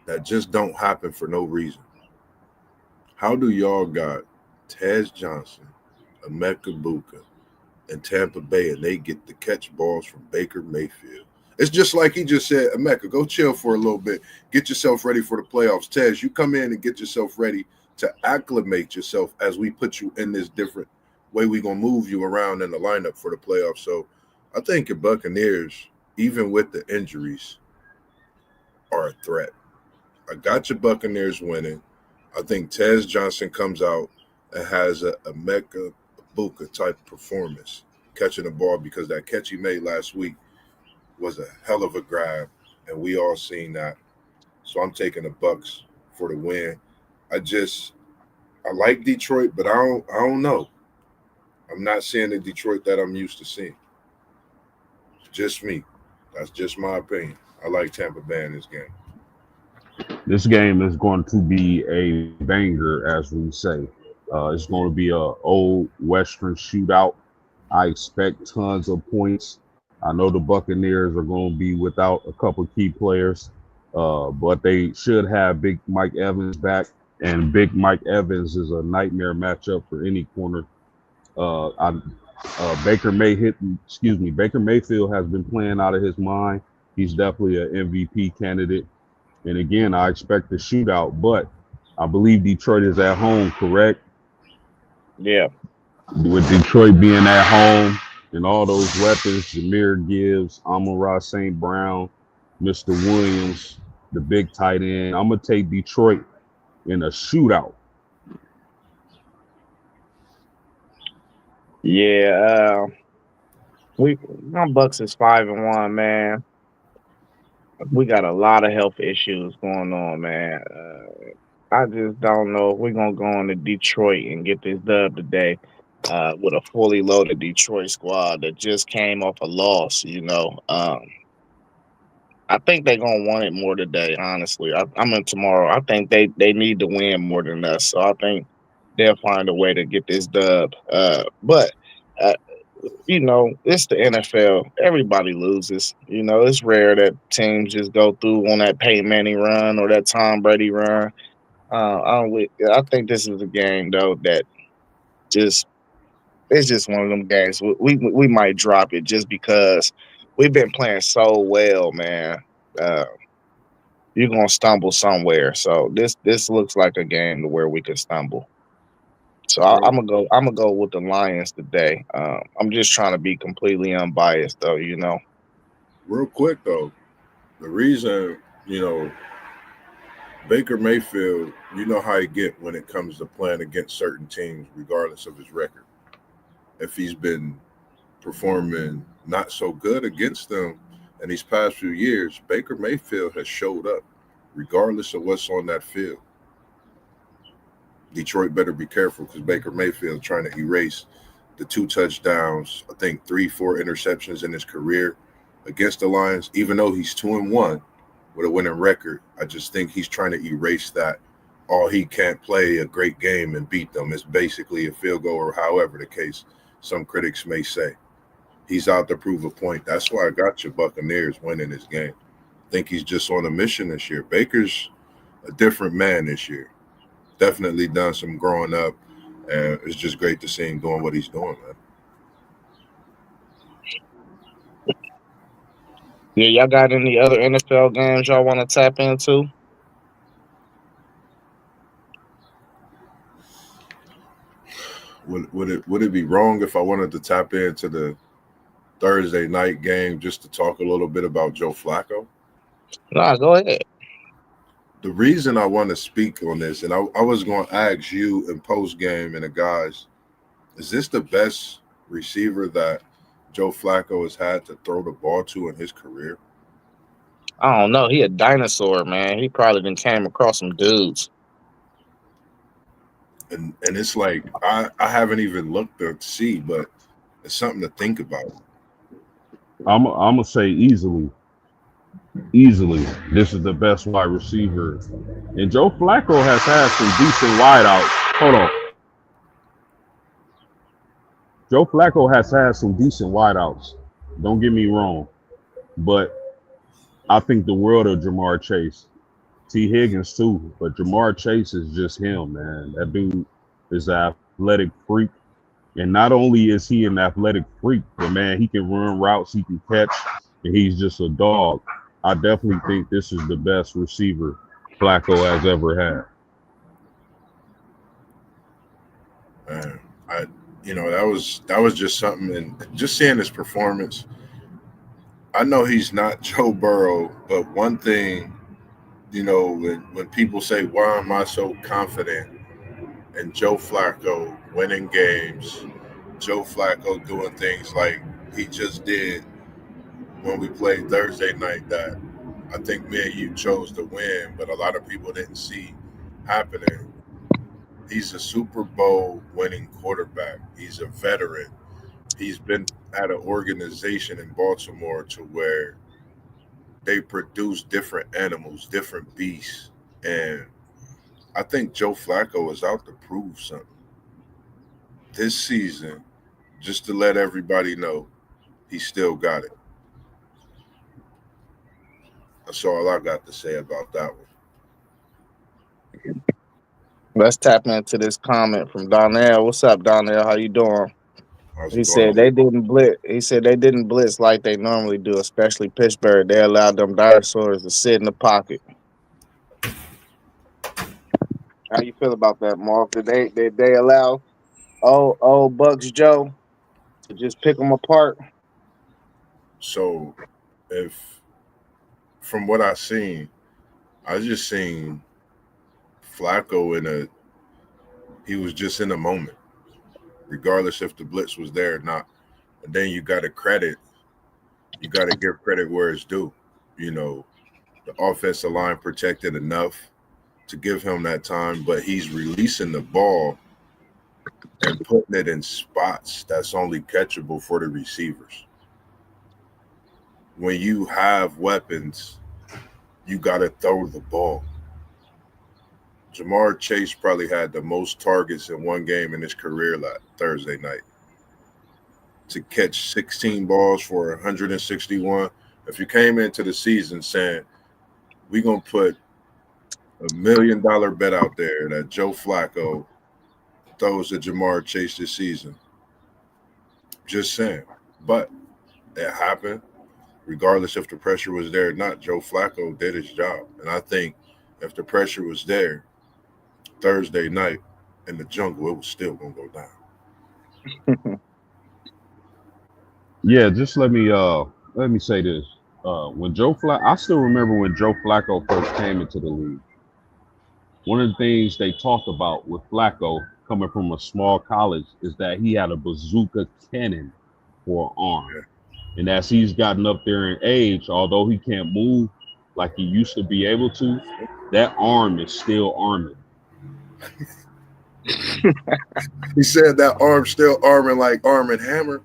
S3: that just don't happen for no reason. How do y'all got Tez Johnson, Emeka Buka, and Tampa Bay, and they get the catch balls from Baker Mayfield? It's just like he just said, Emeka, go chill for a little bit, get yourself ready for the playoffs. Tez, you come in and get yourself ready to acclimate yourself as we put you in this different way. We're gonna move you around in the lineup for the playoffs. So I think your Buccaneers, even with the injuries, are a threat. I got your Buccaneers winning. I think Tez Johnson comes out and has a Mecca Buka type performance, catching the ball because that catch he made last week was a hell of a grab, and we all seen that. So I'm taking the Bucks for the win. I just I like Detroit, but I don't know. I'm not seeing the Detroit that I'm used to seeing. Just me. That's just my opinion. I like Tampa Bay in this game.
S5: This game is going to be a banger, as we say. It's going to be a old Western shootout. I expect tons of points. I know the Buccaneers are going to be without a couple key players, but they should have Big Mike Evans back. And Big Mike Evans is a nightmare matchup for any corner. Uh, I, Baker Mayfield has been playing out of his mind. He's definitely an MVP candidate. And again, I expect a shootout, but I believe Detroit is at home, correct?
S4: Yeah.
S5: With Detroit being at home and all those weapons, Jameer Gibbs, Amon-Ra St. Brown, Mr. Williams, the big tight end. I'm gonna take Detroit in a shootout.
S4: Yeah. We my Bucks is 5-1, man. We got a lot of health issues going on, man. I just don't know if we're gonna go into Detroit and get this dub today. With a fully loaded Detroit squad that just came off a loss, I think they're gonna want it more today. Honestly, I'm in tomorrow. I think they need to win more than us, so I think they'll find a way to get this dub. But uh, it's the NFL. Everybody loses. It's rare that teams just go through on that Peyton Manning run or that Tom Brady run. I think this is a game though that just it's just one of them games we might drop it just because we've been playing so well, man. Uh, you're gonna stumble somewhere. So this looks like a game to where we could stumble. So
S3: Real,
S4: I'm gonna go with the Lions today. I'm just trying to be completely unbiased though.
S3: real quick though, the reason Baker Mayfield, you know how he get when it comes to playing against certain teams, regardless of his record. If he's been performing not so good against them in these past few years, Baker Mayfield has showed up, regardless of what's on that field. Detroit better be careful because Baker Mayfield trying to erase the two touchdowns, I think three, four interceptions in his career against the Lions. Even though he's 2-1 with a winning record, I just think he's trying to erase that. All he can't play a great game and beat them. It's basically a field goal, or however the case some critics may say. He's out to prove a point. That's why I got your Buccaneers winning this game. I think he's just on a mission this year. Baker's a different man this year. Definitely done some growing up, and it's just great to see him doing what he's doing, man.
S4: Yeah, y'all got any other NFL games y'all want to tap into?
S3: Would it be wrong if I wanted to tap into the Thursday night game just to talk a little bit about Joe Flacco?
S4: Nah, go ahead.
S3: The reason I want to speak on this, and I was going to ask you in post game and the guys, is this the best receiver that Joe Flacco has had to throw the ball to in his career?
S4: I don't know. He a dinosaur, man. He probably been came across some dudes.
S3: And it's like I haven't even looked to see, but it's something to think about.
S5: I'm gonna say easily, this is the best wide receiver. And Joe Flacco has had some decent wideouts. Hold on, Joe Flacco has had some decent wideouts. Don't get me wrong, but I think the world of Jamar Chase. T. Higgins too, but Jamar Chase is just him, man. That dude is an athletic freak. And not only is he an athletic freak, but man, he can run routes, he can catch, and he's just a dog. I definitely think this is the best receiver Flacco has ever had.
S3: Man, I that was just something, and just seeing his performance. I know he's not Joe Burrow, but one thing, when people say, "Why am I so confident in Joe Flacco winning games?" Joe Flacco doing things like he just did when we played Thursday night that I think me and you chose to win, but a lot of people didn't see happening. He's a Super Bowl winning quarterback. He's a veteran. He's been at an organization in Baltimore to where they produce different animals, different beasts. And I think Joe Flacco is out to prove something this season, just to let everybody know he still got it. That's all I got to say about that one.
S4: Let's tap into this comment from Donnell. What's up, Donnell? How you doing?
S3: How's
S4: He
S3: it going?
S4: said they didn't blitz. He said they didn't blitz like they normally do, especially Pittsburgh. They allowed them dinosaurs to sit in the pocket. How you feel about that, Marv? Did they allow old Bucks Joe to just pick them apart?
S3: So, if from what I seen, I just seen Flacco he was just in a moment, regardless if the blitz was there or not. And then you got to give credit where it's due. You know, the offensive line protected enough to give him that time, but he's releasing the ball and putting it in spots that's only catchable for the receivers. When you have weapons, you got to throw the ball. Jamar Chase probably had the most targets in one game in his career Thursday night. To catch 16 balls for 161. If you came into the season saying, we're going to put $1 million bet out there that Joe Flacco throws to Jamar Chase this season, just saying. But it happened. Regardless if the pressure was there or not, Joe Flacco did his job. And I think if the pressure was there Thursday night in the jungle, it was still going to go down.
S5: Yeah, just let me say this. When I still remember when Joe Flacco first came into the league. One of the things they talked about with Flacco coming from a small college is that he had a bazooka cannon for an arm.
S3: Yeah.
S5: And as he's gotten up there in age, although he can't move like he used to be able to, that arm is still arming.
S3: He said that arm still arming like Arm and Hammer.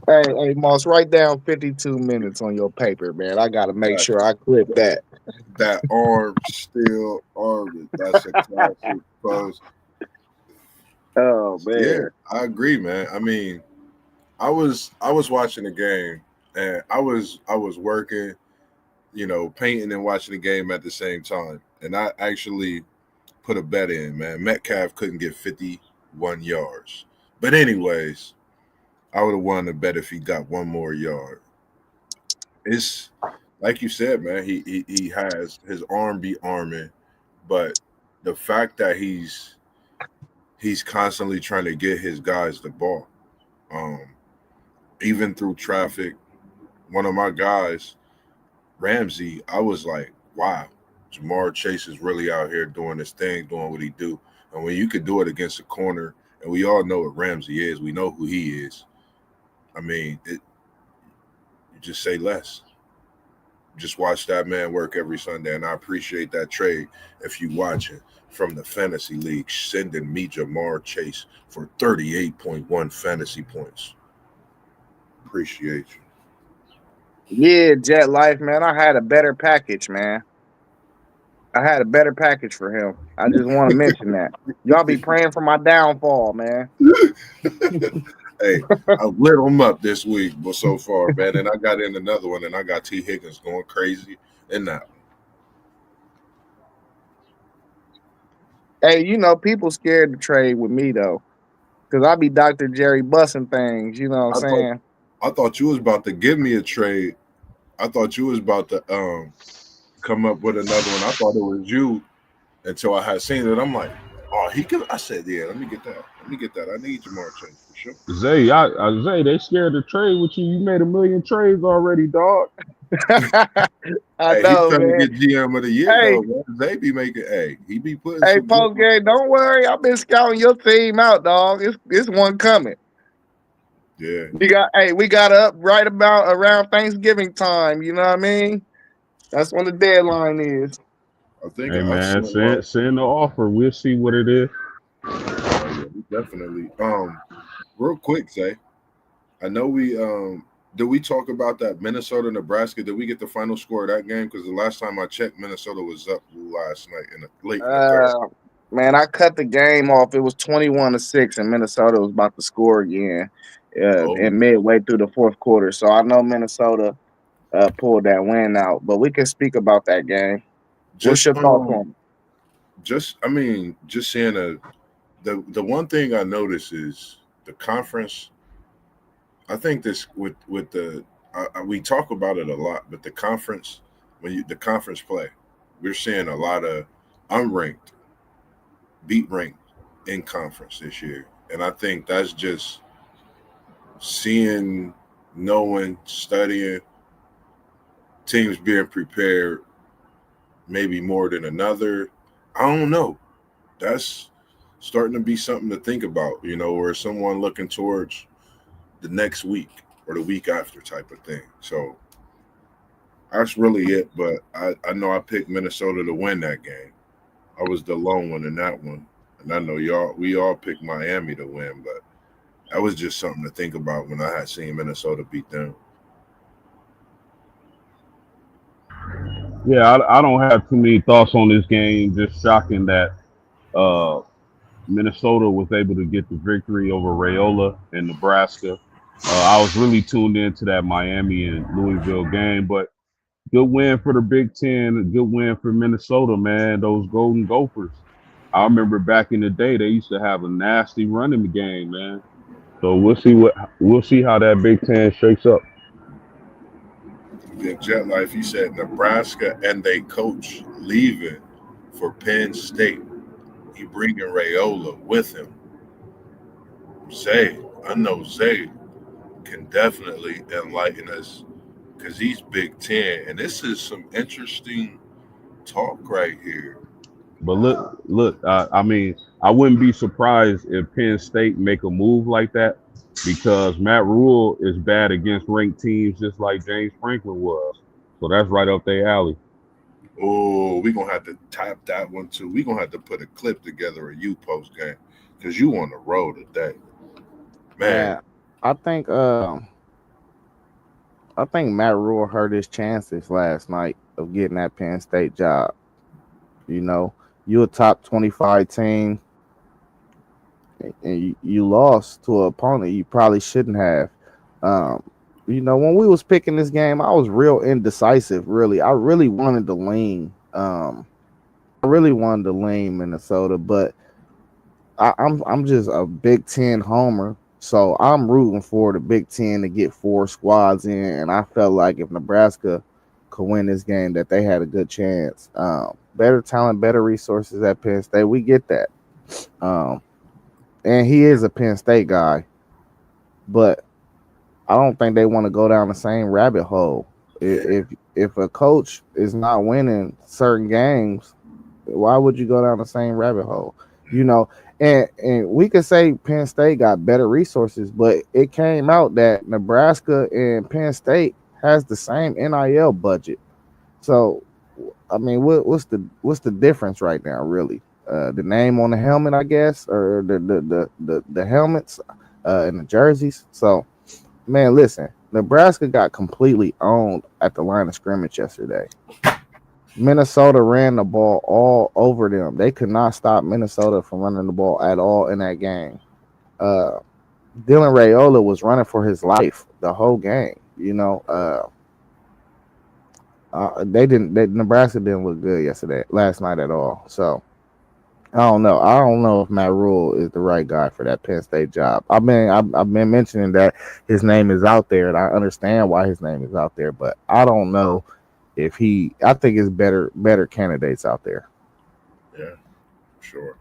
S4: Hey, Moss, write down 52 minutes on your paper, man. I got to make
S3: That,
S4: sure I clip that.
S3: that arm still arming. That's a classic post.
S4: Oh,
S3: Yeah,
S4: man.
S3: I agree, man. I mean, I was watching the game and I was working, painting and watching the game at the same time. And I actually put a bet in, man. Metcalf couldn't get 51 yards. But anyways, I would have won the bet if he got one more yard. It's like you said, man, he has his arm be arming, but the fact that he's constantly trying to get his guys the ball. Um, Even through traffic, one of my guys, Ramsey, I was like, wow, Jamar Chase is really out here doing his thing, doing what he do. And when you could do it against a corner, and we all know what Ramsey is, we know who he is. I mean, you just say less. Just watch that man work every Sunday, and I appreciate that trade. If you watching from the fantasy league, sending me Jamar Chase for 38.1 fantasy points. Appreciate you.
S4: Yeah, Jet Life, man. I had a better package, man. I had a better package for him. I just want to mention that. Y'all be praying for my downfall, man.
S3: Hey, I lit them up this week, but so far, man. And I got in another one, and I got T. Higgins going crazy in that one.
S4: Hey, people scared to trade with me, though. Because I be Dr. Jerry bussing things, you know what I'm
S3: I thought
S4: saying?
S3: I thought you was about to give me a trade. I thought you was about to come up with another one. I thought it was you until I had seen it. I'm like, oh, he could. I said, yeah, let me get that. Let me get that. I need Jamar Chase for sure.
S5: Zay, they scared to trade with you. You made a million trades already, dog.
S4: I
S3: Hey, he's
S4: know,
S3: trying to
S4: man.
S3: get GM of the year
S4: Hey,
S3: though, man. They be making. Hey, he be putting
S4: hey,
S3: some good.
S4: post game, don't worry. I've been scouting your team out, dog. It's one coming.
S3: Yeah,
S4: We got up right about around Thanksgiving time. You know what I mean? That's when the deadline is.
S3: I think
S5: Hey
S3: I've
S5: man,
S3: sent like.
S5: send the offer. We'll see what it is.
S3: Oh yeah, definitely. Real quick, Zay. I know did we talk about that Minnesota Nebraska? Did we get the final score of that game? Because the last time I checked, Minnesota was up last night late in the third.
S4: Uh, man, I cut the game off. It was 21-6, and Minnesota was about to score again.
S3: Oh,
S4: In midway through the fourth quarter. So I know Minnesota pulled that win out. But we can speak about that game. What's
S3: just
S4: your thoughts on it?
S3: just seeing the one thing I noticed is the conference. I think this with the we talk about it a lot, but the conference the conference play, we're seeing a lot of unranked beat ranked in conference this year, and I think that's just seeing, knowing, studying teams being prepared maybe more than another. I don't know. That's starting to be something to think about, or someone looking towards the next week. or the week after type of thing. So that's really it. But I know I picked Minnesota to win that game. I was the lone one in that one. And I know we all picked Miami to win, but that was just something to think about when I had seen Minnesota beat them.
S5: Yeah, I don't have too many thoughts on this game. Just shocking that uh, Minnesota was able to get the victory over Rayola in Nebraska. I was really tuned into that Miami and Louisville game, but good win for the Big Ten. A good win for Minnesota, man. Those Golden Gophers. I remember back in the day, they used to have a nasty run in the game, man. So we'll see how that Big Ten shakes up.
S3: Big Jet Life, he said Nebraska and they coach leaving for Penn State. He bringing Rayola with him. Zay, I know Zay can definitely enlighten us because he's Big Ten, and this is some interesting talk right here.
S5: But look. I mean, I wouldn't be surprised if Penn State make a move like that because Matt Rule is bad against ranked teams, just like James Franklin was. So that's right up their alley.
S3: Oh, we gonna have to tap that one too. We gonna have to put a clip together of you post game because you on the road today, man.
S1: Man, I think I think Matt Rule hurt his chances last night of getting that Penn State job. You know, you a top 25 team and you lost to an opponent you probably shouldn't have. Um, when we was picking this game, I was real indecisive. Really, I really wanted to lean. I really wanted to lean Minnesota, but I'm just a Big Ten homer, so I'm rooting for the Big Ten to get four squads in, and I felt like if Nebraska could win this game, that they had a good chance. Better talent, better resources at Penn State, we get that. Um, and he is a Penn State guy, but I don't think they want to go down the same rabbit hole. If a coach is not winning certain games, why would you go down the same rabbit hole? You know, and we could say Penn State got better resources, but it came out that Nebraska and Penn State has the same NIL budget. So, I mean, what's the difference right now, really? The name on the helmet, I guess, or the helmets and the jerseys. So, man, listen, Nebraska got completely owned at the line of scrimmage yesterday. Minnesota ran the ball all over them. They could not stop Minnesota from running the ball at all in that game. Uh, Dylan Rayola was running for his life the whole game. Nebraska didn't look good last night at all. So I don't know. I don't know if Matt Rule is the right guy for that Penn State job. I've been mentioning that his name is out there, and I understand why his name is out there, but I don't know if he. I think it's better candidates out there.
S3: Yeah, sure.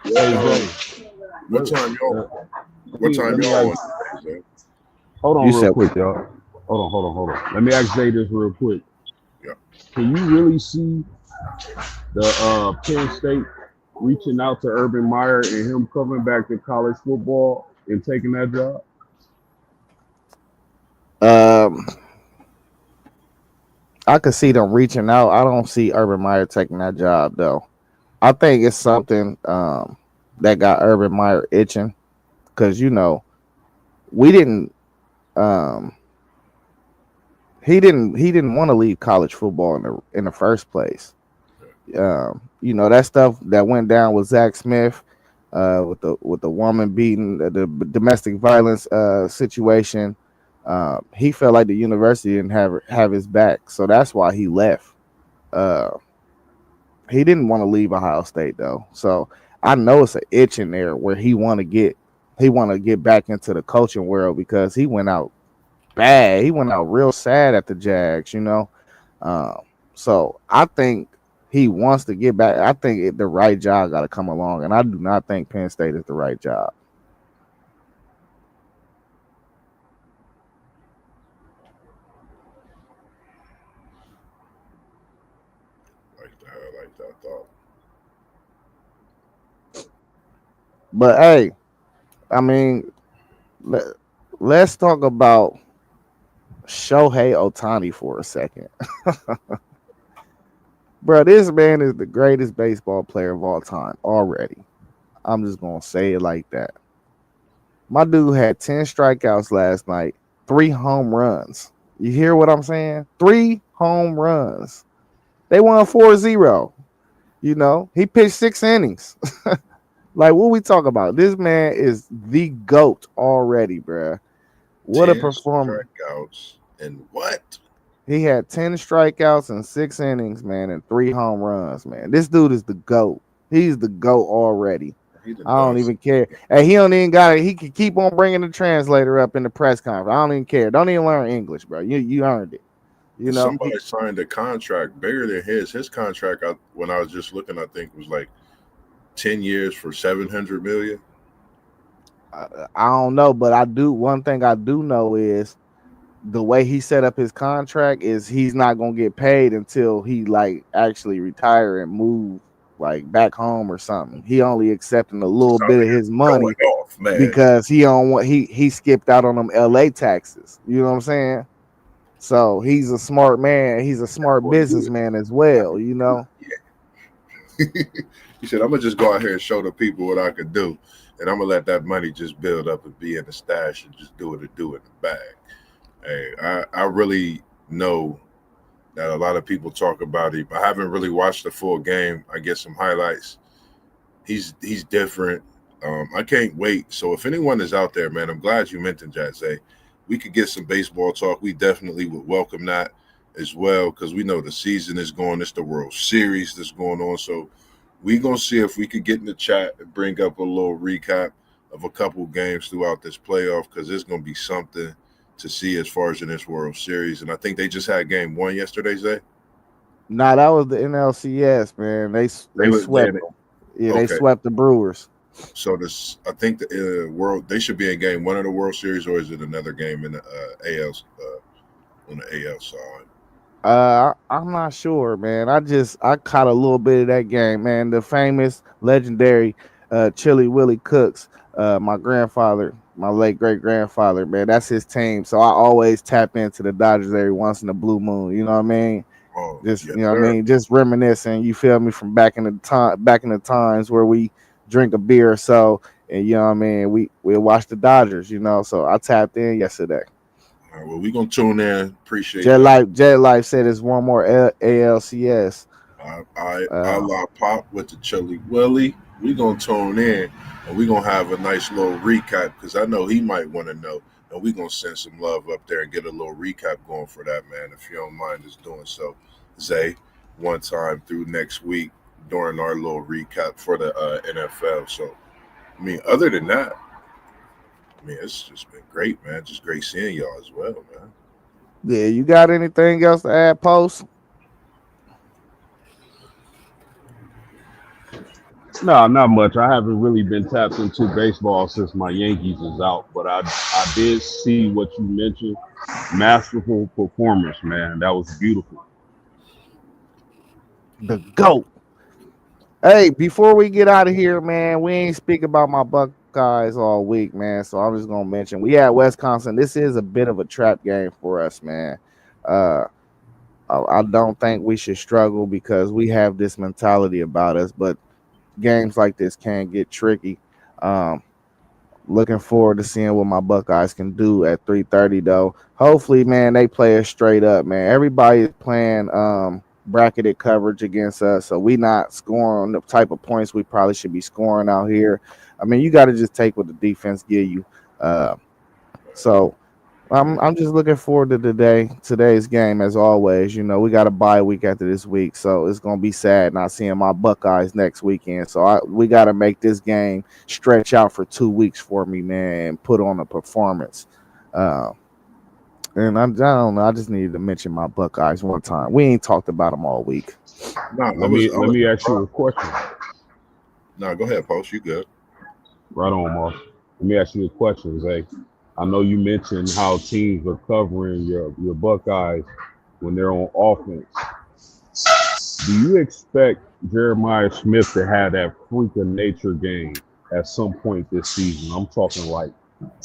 S3: What
S5: Hey Zay,
S3: what
S5: let,
S3: time y'all?
S5: uh,
S3: What time
S5: let me
S3: y'all
S5: ask.
S3: on today, Zay?
S5: Hold on
S1: You
S5: real
S1: said
S5: quick, y'all. Hold on. Let me ask Zay this real quick.
S3: Yeah.
S5: Can you really see the Penn State reaching out to Urban Meyer and him coming back to college football and taking that job?
S1: um, I could see them reaching out. I don't see Urban Meyer taking that job though. I think it's something that got Urban Meyer itching because we didn't um, he didn't want to leave college football in the first place. That stuff that went down with Zach Smith, with the woman beating the domestic violence situation. He felt like the university didn't have his back, so that's why he left. Uh, he didn't want to leave Ohio State though, so I know it's an itch in there where he want to get back into the coaching world because he went out bad. He went out real sad at the Jags. Um, so I think he wants to get back. I think the right job got to come along, and I do not think Penn State is the right job.
S3: Like that. I like that thought.
S1: But hey, I mean, let, let's talk about Shohei Otani for a second. Bro, this man is the greatest baseball player of all time already. I'm just gonna say it like that. My dude had 10 strikeouts last night, 3 home runs. You hear what I'm saying? 3 home runs. They won 4-0. You know, he pitched 6 innings. Like, what we talk about? This man is the GOAT already, bruh. What a
S3: 10
S1: performer.
S3: strikeouts and what?
S1: He had 10 strikeouts and 6 innings, man, and 3 home runs, man. This dude is the GOAT. He's the GOAT already.
S3: He done
S1: I
S3: done
S1: don't even care. And he don't even got it. He could keep on bringing the translator up in the press conference. I don't even care. Don't even learn English, bro. You earned it. You know.
S3: somebody signed a contract bigger than his. His contract, when I was just looking, I think was like 10 years for 700 million.
S1: I don't know, but I do. One thing I do know is the way he set up his contract is he's not gonna get paid until he like actually retire and move like back home or something. He only accepting a little
S3: Sound
S1: bit of
S3: like
S1: his
S3: it's going
S1: money
S3: off, man.
S1: because he don't want he skipped out on them LA taxes. You know what I'm saying? So he's a smart man. He's a smart
S3: Boy, you,
S1: businessman as well. You know.
S3: he said, "I'm gonna just go out here and show the people what I could do, and I'm gonna let that money just build up and be in the stash and just do it and do it in the bag." Hey, I really know that a lot of people talk about him. I haven't really watched the full game. I get some highlights. He's different. I can't wait. So if anyone is out there, man, I'm glad you mentioned Jazz. We could get some baseball talk. We definitely would welcome that as well because we know the season is going. It's the World Series that's going on. So we gonna see if we could get in the chat and bring up a little recap of a couple games throughout this playoff because it's gonna be something to see as far as in this World Series. And I think they just had game one yesterday, Zay.
S1: Nah, that was the NLCS, man. They
S3: They
S1: swept
S3: in it.
S1: them. Yeah, they
S3: Okay.
S1: swept the Brewers.
S3: So this, I think the world they should be in game one of the World Series, or is it another game in the AL on the AL side?
S1: I'm not sure, man. I caught a little bit of that game, man. The famous, legendary, Chili Willie Cooks. My grandfather, my late great grandfather, man. That's his team. So I always tap into the Dodgers every once in a blue moon. You know what I mean?
S3: Oh
S1: Just
S3: yes,
S1: you know what I
S3: sir.
S1: mean. Just reminiscing. You feel me from back in the times where we drink a beer or so, and you know what I mean. We watch the Dodgers. You know, so I tapped in yesterday.
S3: All right, well, we gonna tune in. Appreciate
S1: Jet
S3: that.
S1: Life, Jet Life said it's one more ALCS.
S3: I
S1: Uh,
S3: la pop with the Chili Willie. We gonna tune in and we gonna have a nice little recap because I know he might want to know, and we gonna send some love up there and get a little recap going for that man. If you don't mind us doing so, Zay, one time through next week during our little recap for the NFL. So, I mean, other than that, I mean, it's just been great, man. Just great seeing y'all as well, man.
S1: yeah, you got anything else to add, Post?
S5: No, not much. I haven't really been tapped into baseball since my Yankees is out, but I did see what you mentioned. Masterful performance, man. That was beautiful.
S1: The GOAT. Hey, before we get out of here, man, we ain't speak about my Buckeyes all week, man. So I'm just gonna mention we at Wisconsin. This is a bit of a trap game for us, man. Uh, I don't think we should struggle because we have this mentality about us, but games like this can get tricky. Um, Looking forward to seeing what my Buckeyes can do at 3:30 though. Hopefully, man, they play us straight up, man. Everybody is playing bracketed coverage against us, so we not scoring the type of points we probably should be scoring out here. I mean, you got to just take what the defense give you. Uh, so I'm just looking forward to today's game as always. You know, we got a bye week after this week, so it's gonna be sad not seeing my Buckeyes next weekend. So we got to make this game stretch out for 2 weeks for me, man, and put on a performance. Uh, and I don't know. I just needed to mention my Buckeyes one time. We ain't talked about them all week.
S3: No,
S5: Let me
S3: I
S5: let
S3: was
S5: me ask you a question.
S3: no. Go ahead, post. You good?
S5: Right on, Moss. Let me ask you a question, Zay. I know you mentioned how teams are covering your Buckeyes when they're on offense. Do you expect Jeremiah Smith to have that freak of nature game? at some point this season. I'm talking like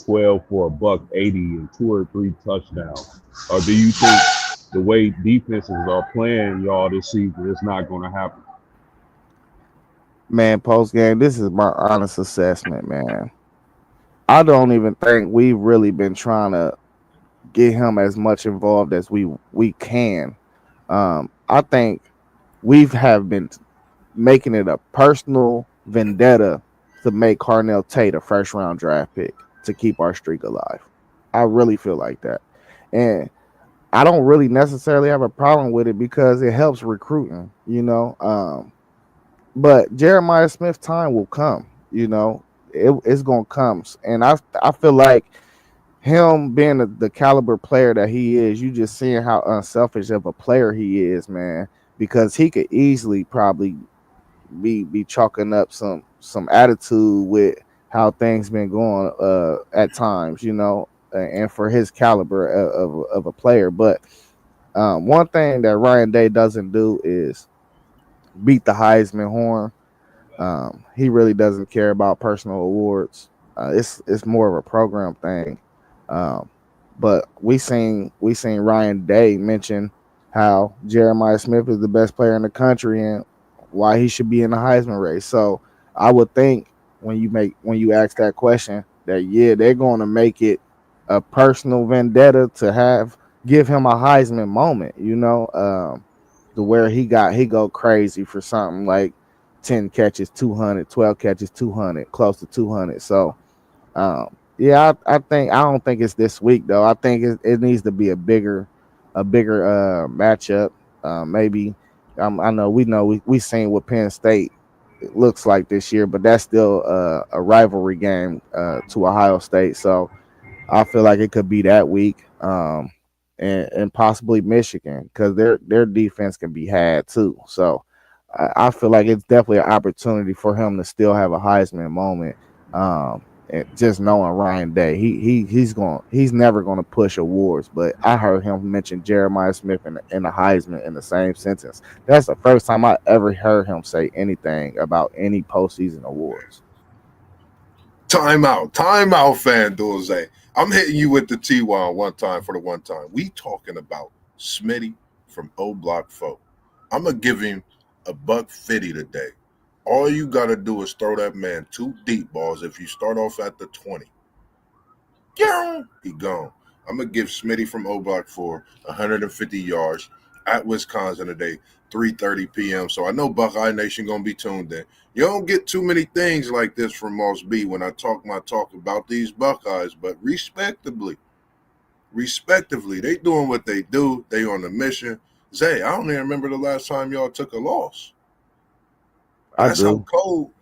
S5: 12 for a buck 80 and 2 or 3 touchdowns. Or do you think the way defenses are playing y'all this season, it's not going to happen?
S1: Man, post game, this is my honest assessment, man. I don't even think we've really been trying to get him as much involved as we can. I think we've have been making it a personal vendetta to make Carnell Tate a first round draft pick to keep our streak alive. I really feel like that. And I don't really necessarily have a problem with it because it helps recruiting, you know. But Jeremiah Smith time will come, you know. It's gonna come. And I feel like him being the caliber player that he is, you just seeing how unselfish of a player he is, man. Because he could easily probably be chalking up some attitude with how things been going at times, you know, and for his caliber of a player. But one thing that Ryan Day doesn't do is beat the Heisman horn. He really doesn't care about personal awards. It's more of a program thing. Um, but we seen Ryan Day mention how Jeremiah Smith is the best player in the country and why he should be in the Heisman race. So I would think when you ask that question that yeah they're going to make it a personal vendetta to have give him a Heisman moment. You know, to where he go crazy for something like 10 catches, 200, 12 catches, 200, close to 200. So, yeah, I think I don't think it's this week though. I think it needs to be a bigger matchup. Maybe I know we seen what Penn State it looks like this year, but that's still a rivalry game to Ohio State. So I feel like it could be that week, and possibly Michigan because their defense can be had too. So I feel like it's definitely an opportunity for him to still have a Heisman moment. And just knowing Ryan Day, he's never going to push awards. But I heard him mention Jeremiah Smith and the Heisman in the same sentence. That's the first time I ever heard him say anything about any postseason awards.
S3: Time out, FanDuel Zay. I'm hitting you with the T1 one time for the one time. We talking about Smitty from O Block 4. I'm gonna give him a buck 50 today. All you gotta do is throw that man two deep balls. If you start off at the 20, yeah, he gone. I'm gonna give Smitty from O Block 4 150 yards at Wisconsin today, 3:30 p.m. So I know Buckeye Nation gonna be tuned in. You don't get too many things like this from Moss B when I talk my talk about these Buckeyes, but respectively, they doing what they do. They on the mission. Zay, I don't even remember the last time y'all took a loss.
S1: I
S3: That's how
S1: do.
S3: cold.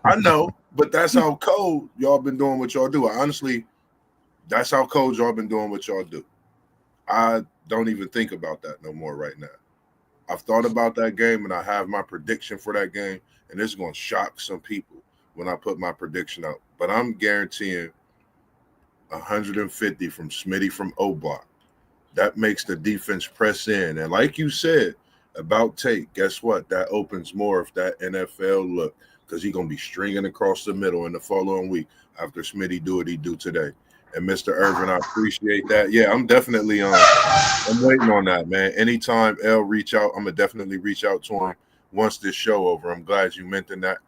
S3: I know, but that's how cold y'all been doing what y'all do. Honestly, that's how cold y'all been doing what y'all do. I don't even think about that no more right now. I've thought about that game and I have my prediction for that game, and it's going to shock some people when I put my prediction out. But I'm guaranteeing 150 from Smitty from O Block. That makes the defense press in. And like you said about Tate, guess what? That opens more of that NFL look because he's going to be stringing across the middle in the following week after Smitty do what he do today. And Mr. Irvin, I appreciate that. Yeah, I'm definitely I'm waiting on that, man. Anytime L reach out, I'm gonna definitely reach out to him once this show over. I'm glad you mentioned that.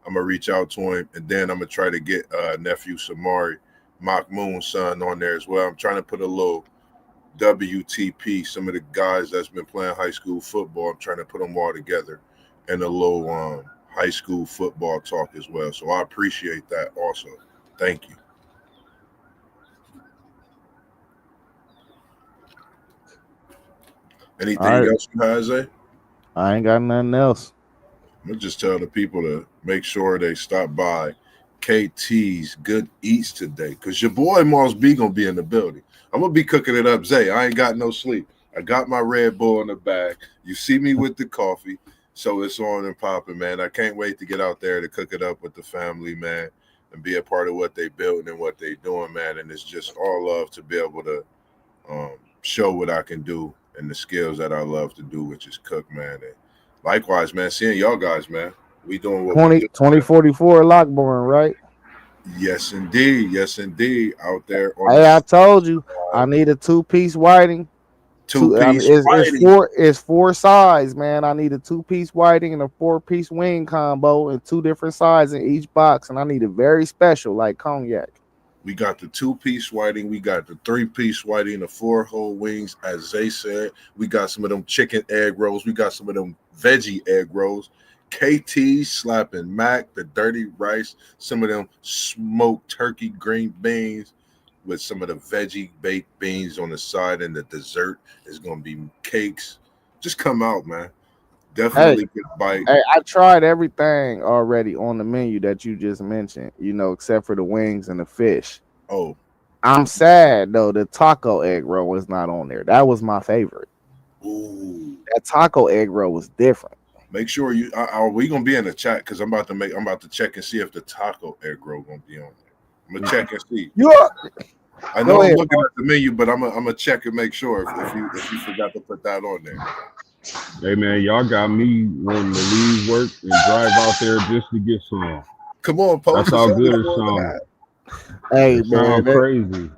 S3: I'm gonna reach out to him, and then I'm gonna try to get nephew Samari, Mock Moon's son, on there as well. I'm trying to put a little WTP, some of the guys that's been playing high school football. I'm trying to put them all together in a little high school football talk as well. So I appreciate that also. Thank you.
S1: All
S3: Anything
S1: right,
S3: else you have, Zay?
S1: I ain't got nothing else.
S3: I'm gonna just tell the people to make sure they stop by KT's Good Eats today, because your boy Moss B gonna be in the building. I'm gonna be cooking it up, Zay. I ain't got no sleep. I got my Red Bull in the bag. You see me with the coffee, so it's on and popping, man. I can't wait to get out there to cook it up with the family, man, and be a part of what they building and what they doing, man. And it's just all love to be able to show what I can do and the skills that I love to do, which is cook, man. And likewise, man, seeing y'all guys, man. We doing what we
S1: 20
S3: do.
S1: 2044 Lockborn, right?
S3: Yes, indeed. Yes, indeed. Out there on the
S1: Hey, I told you I need a two-piece whiting. Two, I mean,
S3: two-piece fighting.
S1: it's four sides, man. I need a two-piece whiting and a four-piece wing combo and two different sides in each box, and I need it very special, like cognac.
S3: We got the two-piece whiting. We got the three-piece whiting, the four-whole wings, as they said. We got some of them chicken egg rolls. We got some of them veggie egg rolls. KT slapping Mac, the dirty rice, some of them smoked turkey green beans with some of the veggie baked beans on the side, and the dessert is going to be cakes. Just come out, man.
S1: Hey,
S3: Definitely get a bite.
S1: hey, I tried everything already on the menu that you just mentioned, except for the wings and the fish.
S3: Oh,
S1: I'm sad though, the taco egg roll was not on there. That was my favorite.
S3: ooh.
S1: That taco egg roll was different.
S3: Make sure you are we gonna be in the chat because I'm about to check and see if the taco egg roll gonna be on there. I'm gonna check and see.
S1: You are,
S3: I know
S1: go
S3: I'm
S1: ahead.
S3: looking at the menu, but I'm gonna check and make sure if you forgot to put that on there.
S5: Hey man, y'all got me wanting to leave work and drive out there just to get some.
S3: Come on,
S5: That's
S3: post. It's
S5: how
S3: only
S5: good it
S3: 4.5.
S5: sounds.
S1: Hey
S5: It
S1: man,
S5: sounds crazy.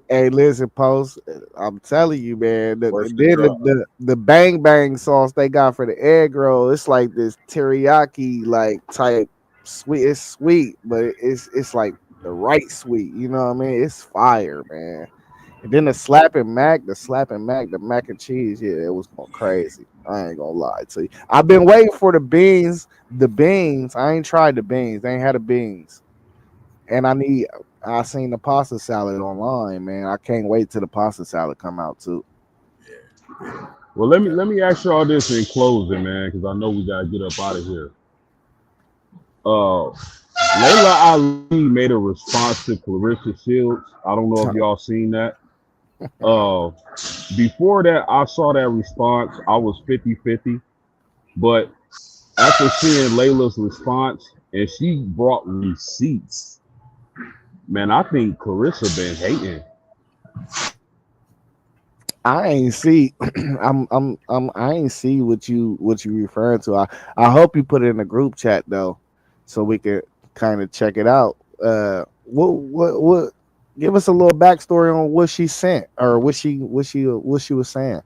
S1: hey, listen, post. I'm telling you, man.
S3: Worth the
S1: Then
S3: drive.
S1: the bang bang sauce they got for the egg roll, it's like this teriyaki like type sweet. It's sweet, but it's like the right sweet. You know what I mean? It's fire, man. And then the mac and cheese. Yeah, it was going crazy. I ain't gonna lie to you. I've been waiting for the beans. The beans. I ain't tried the beans. They ain't had the beans. And I seen the pasta salad online, man. I can't wait till the pasta salad come out too.
S3: Yeah, yeah.
S5: Well, let me ask y'all this in closing, man, because I know we gotta get up out of here. Layla Ali made a response to Clarissa Shields. I don't know if y'all seen that. Uh, Before that, I saw that response. I was 50-50. But after seeing Layla's response, and she brought receipts, man, I think Clarissa been hating.
S1: I ain't see I ain't see what you referring to. I hope you put it in the group chat though, so we could kind of check it out. What give us a little backstory on what she sent or what she was saying.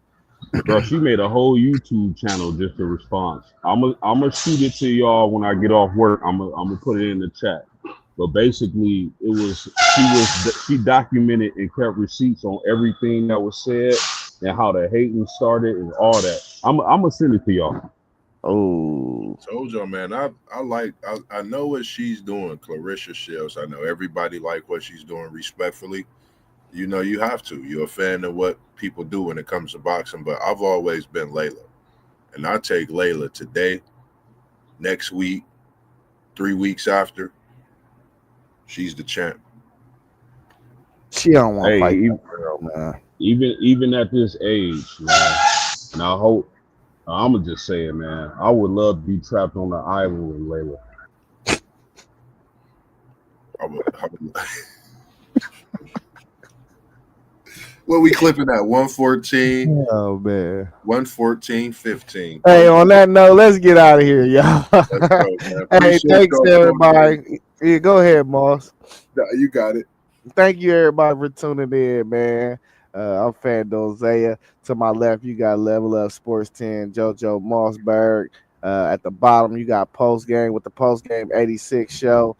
S5: Bro, she made a whole YouTube channel just a response. I'm gonna shoot it to y'all when I get off work. I'm gonna put it in the chat. But basically, she documented and kept receipts on everything that was said and how the hating started and all that. I'm gonna send it to y'all.
S1: Oh,
S3: Told y'all, man. I know what she's doing, Clarissa Shields. I know everybody like what she's doing respectfully. You know, you have to. You're a fan of what people do when it comes to boxing, but I've always been Layla. And I take Layla today, next week, 3 weeks after. She's the champ.
S1: she don't want to
S5: Hey,
S1: fight that girl, man.
S5: even at this age, man, and I hope I'm gonna just say it, man. I would love to be trapped on the island with Layla.
S3: I would what we clipping at 114,
S1: Oh man.
S3: 114, 15.
S1: Hey, on that note, let's get out of here, y'all.
S3: Let's go, man.
S1: Hey,
S3: Appreciate
S1: thanks
S3: y'all tuning in.
S1: everybody. Yeah, go ahead, Moss.
S3: Nah, you got it.
S1: Thank you everybody for tuning in, man. I'm Fan Dozea. To my left, you got Level Up Sports 10, JoJo Mossberg. At the bottom, you got Post Game with the Post Game 86 show.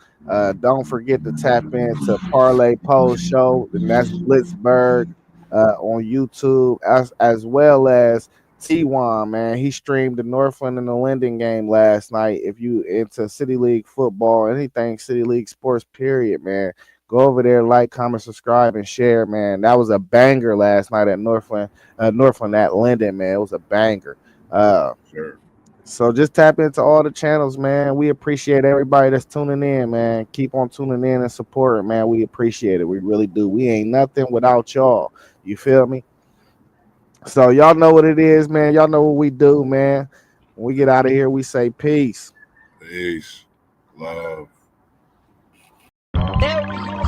S1: Don't forget to tap into Parlay Post Show, and that's Blitzberg on YouTube, as well as T1, man. He streamed the Northland and the Linden game last night. If you into City League football, anything City League sports, period, man, go over there, like, comment, subscribe, and share, man. That was a banger last night at Northland at Linden, man. It was a banger.
S3: Sure.
S1: So just tap into all the channels, man. We appreciate everybody that's tuning in, man. Keep on tuning in and supporting, man. We appreciate it. We really do. We ain't nothing without y'all. You feel me? So y'all know what it is, man. Y'all know what we do, man. When we get out of here, we say peace.
S3: Peace. Love.
S6: There we go.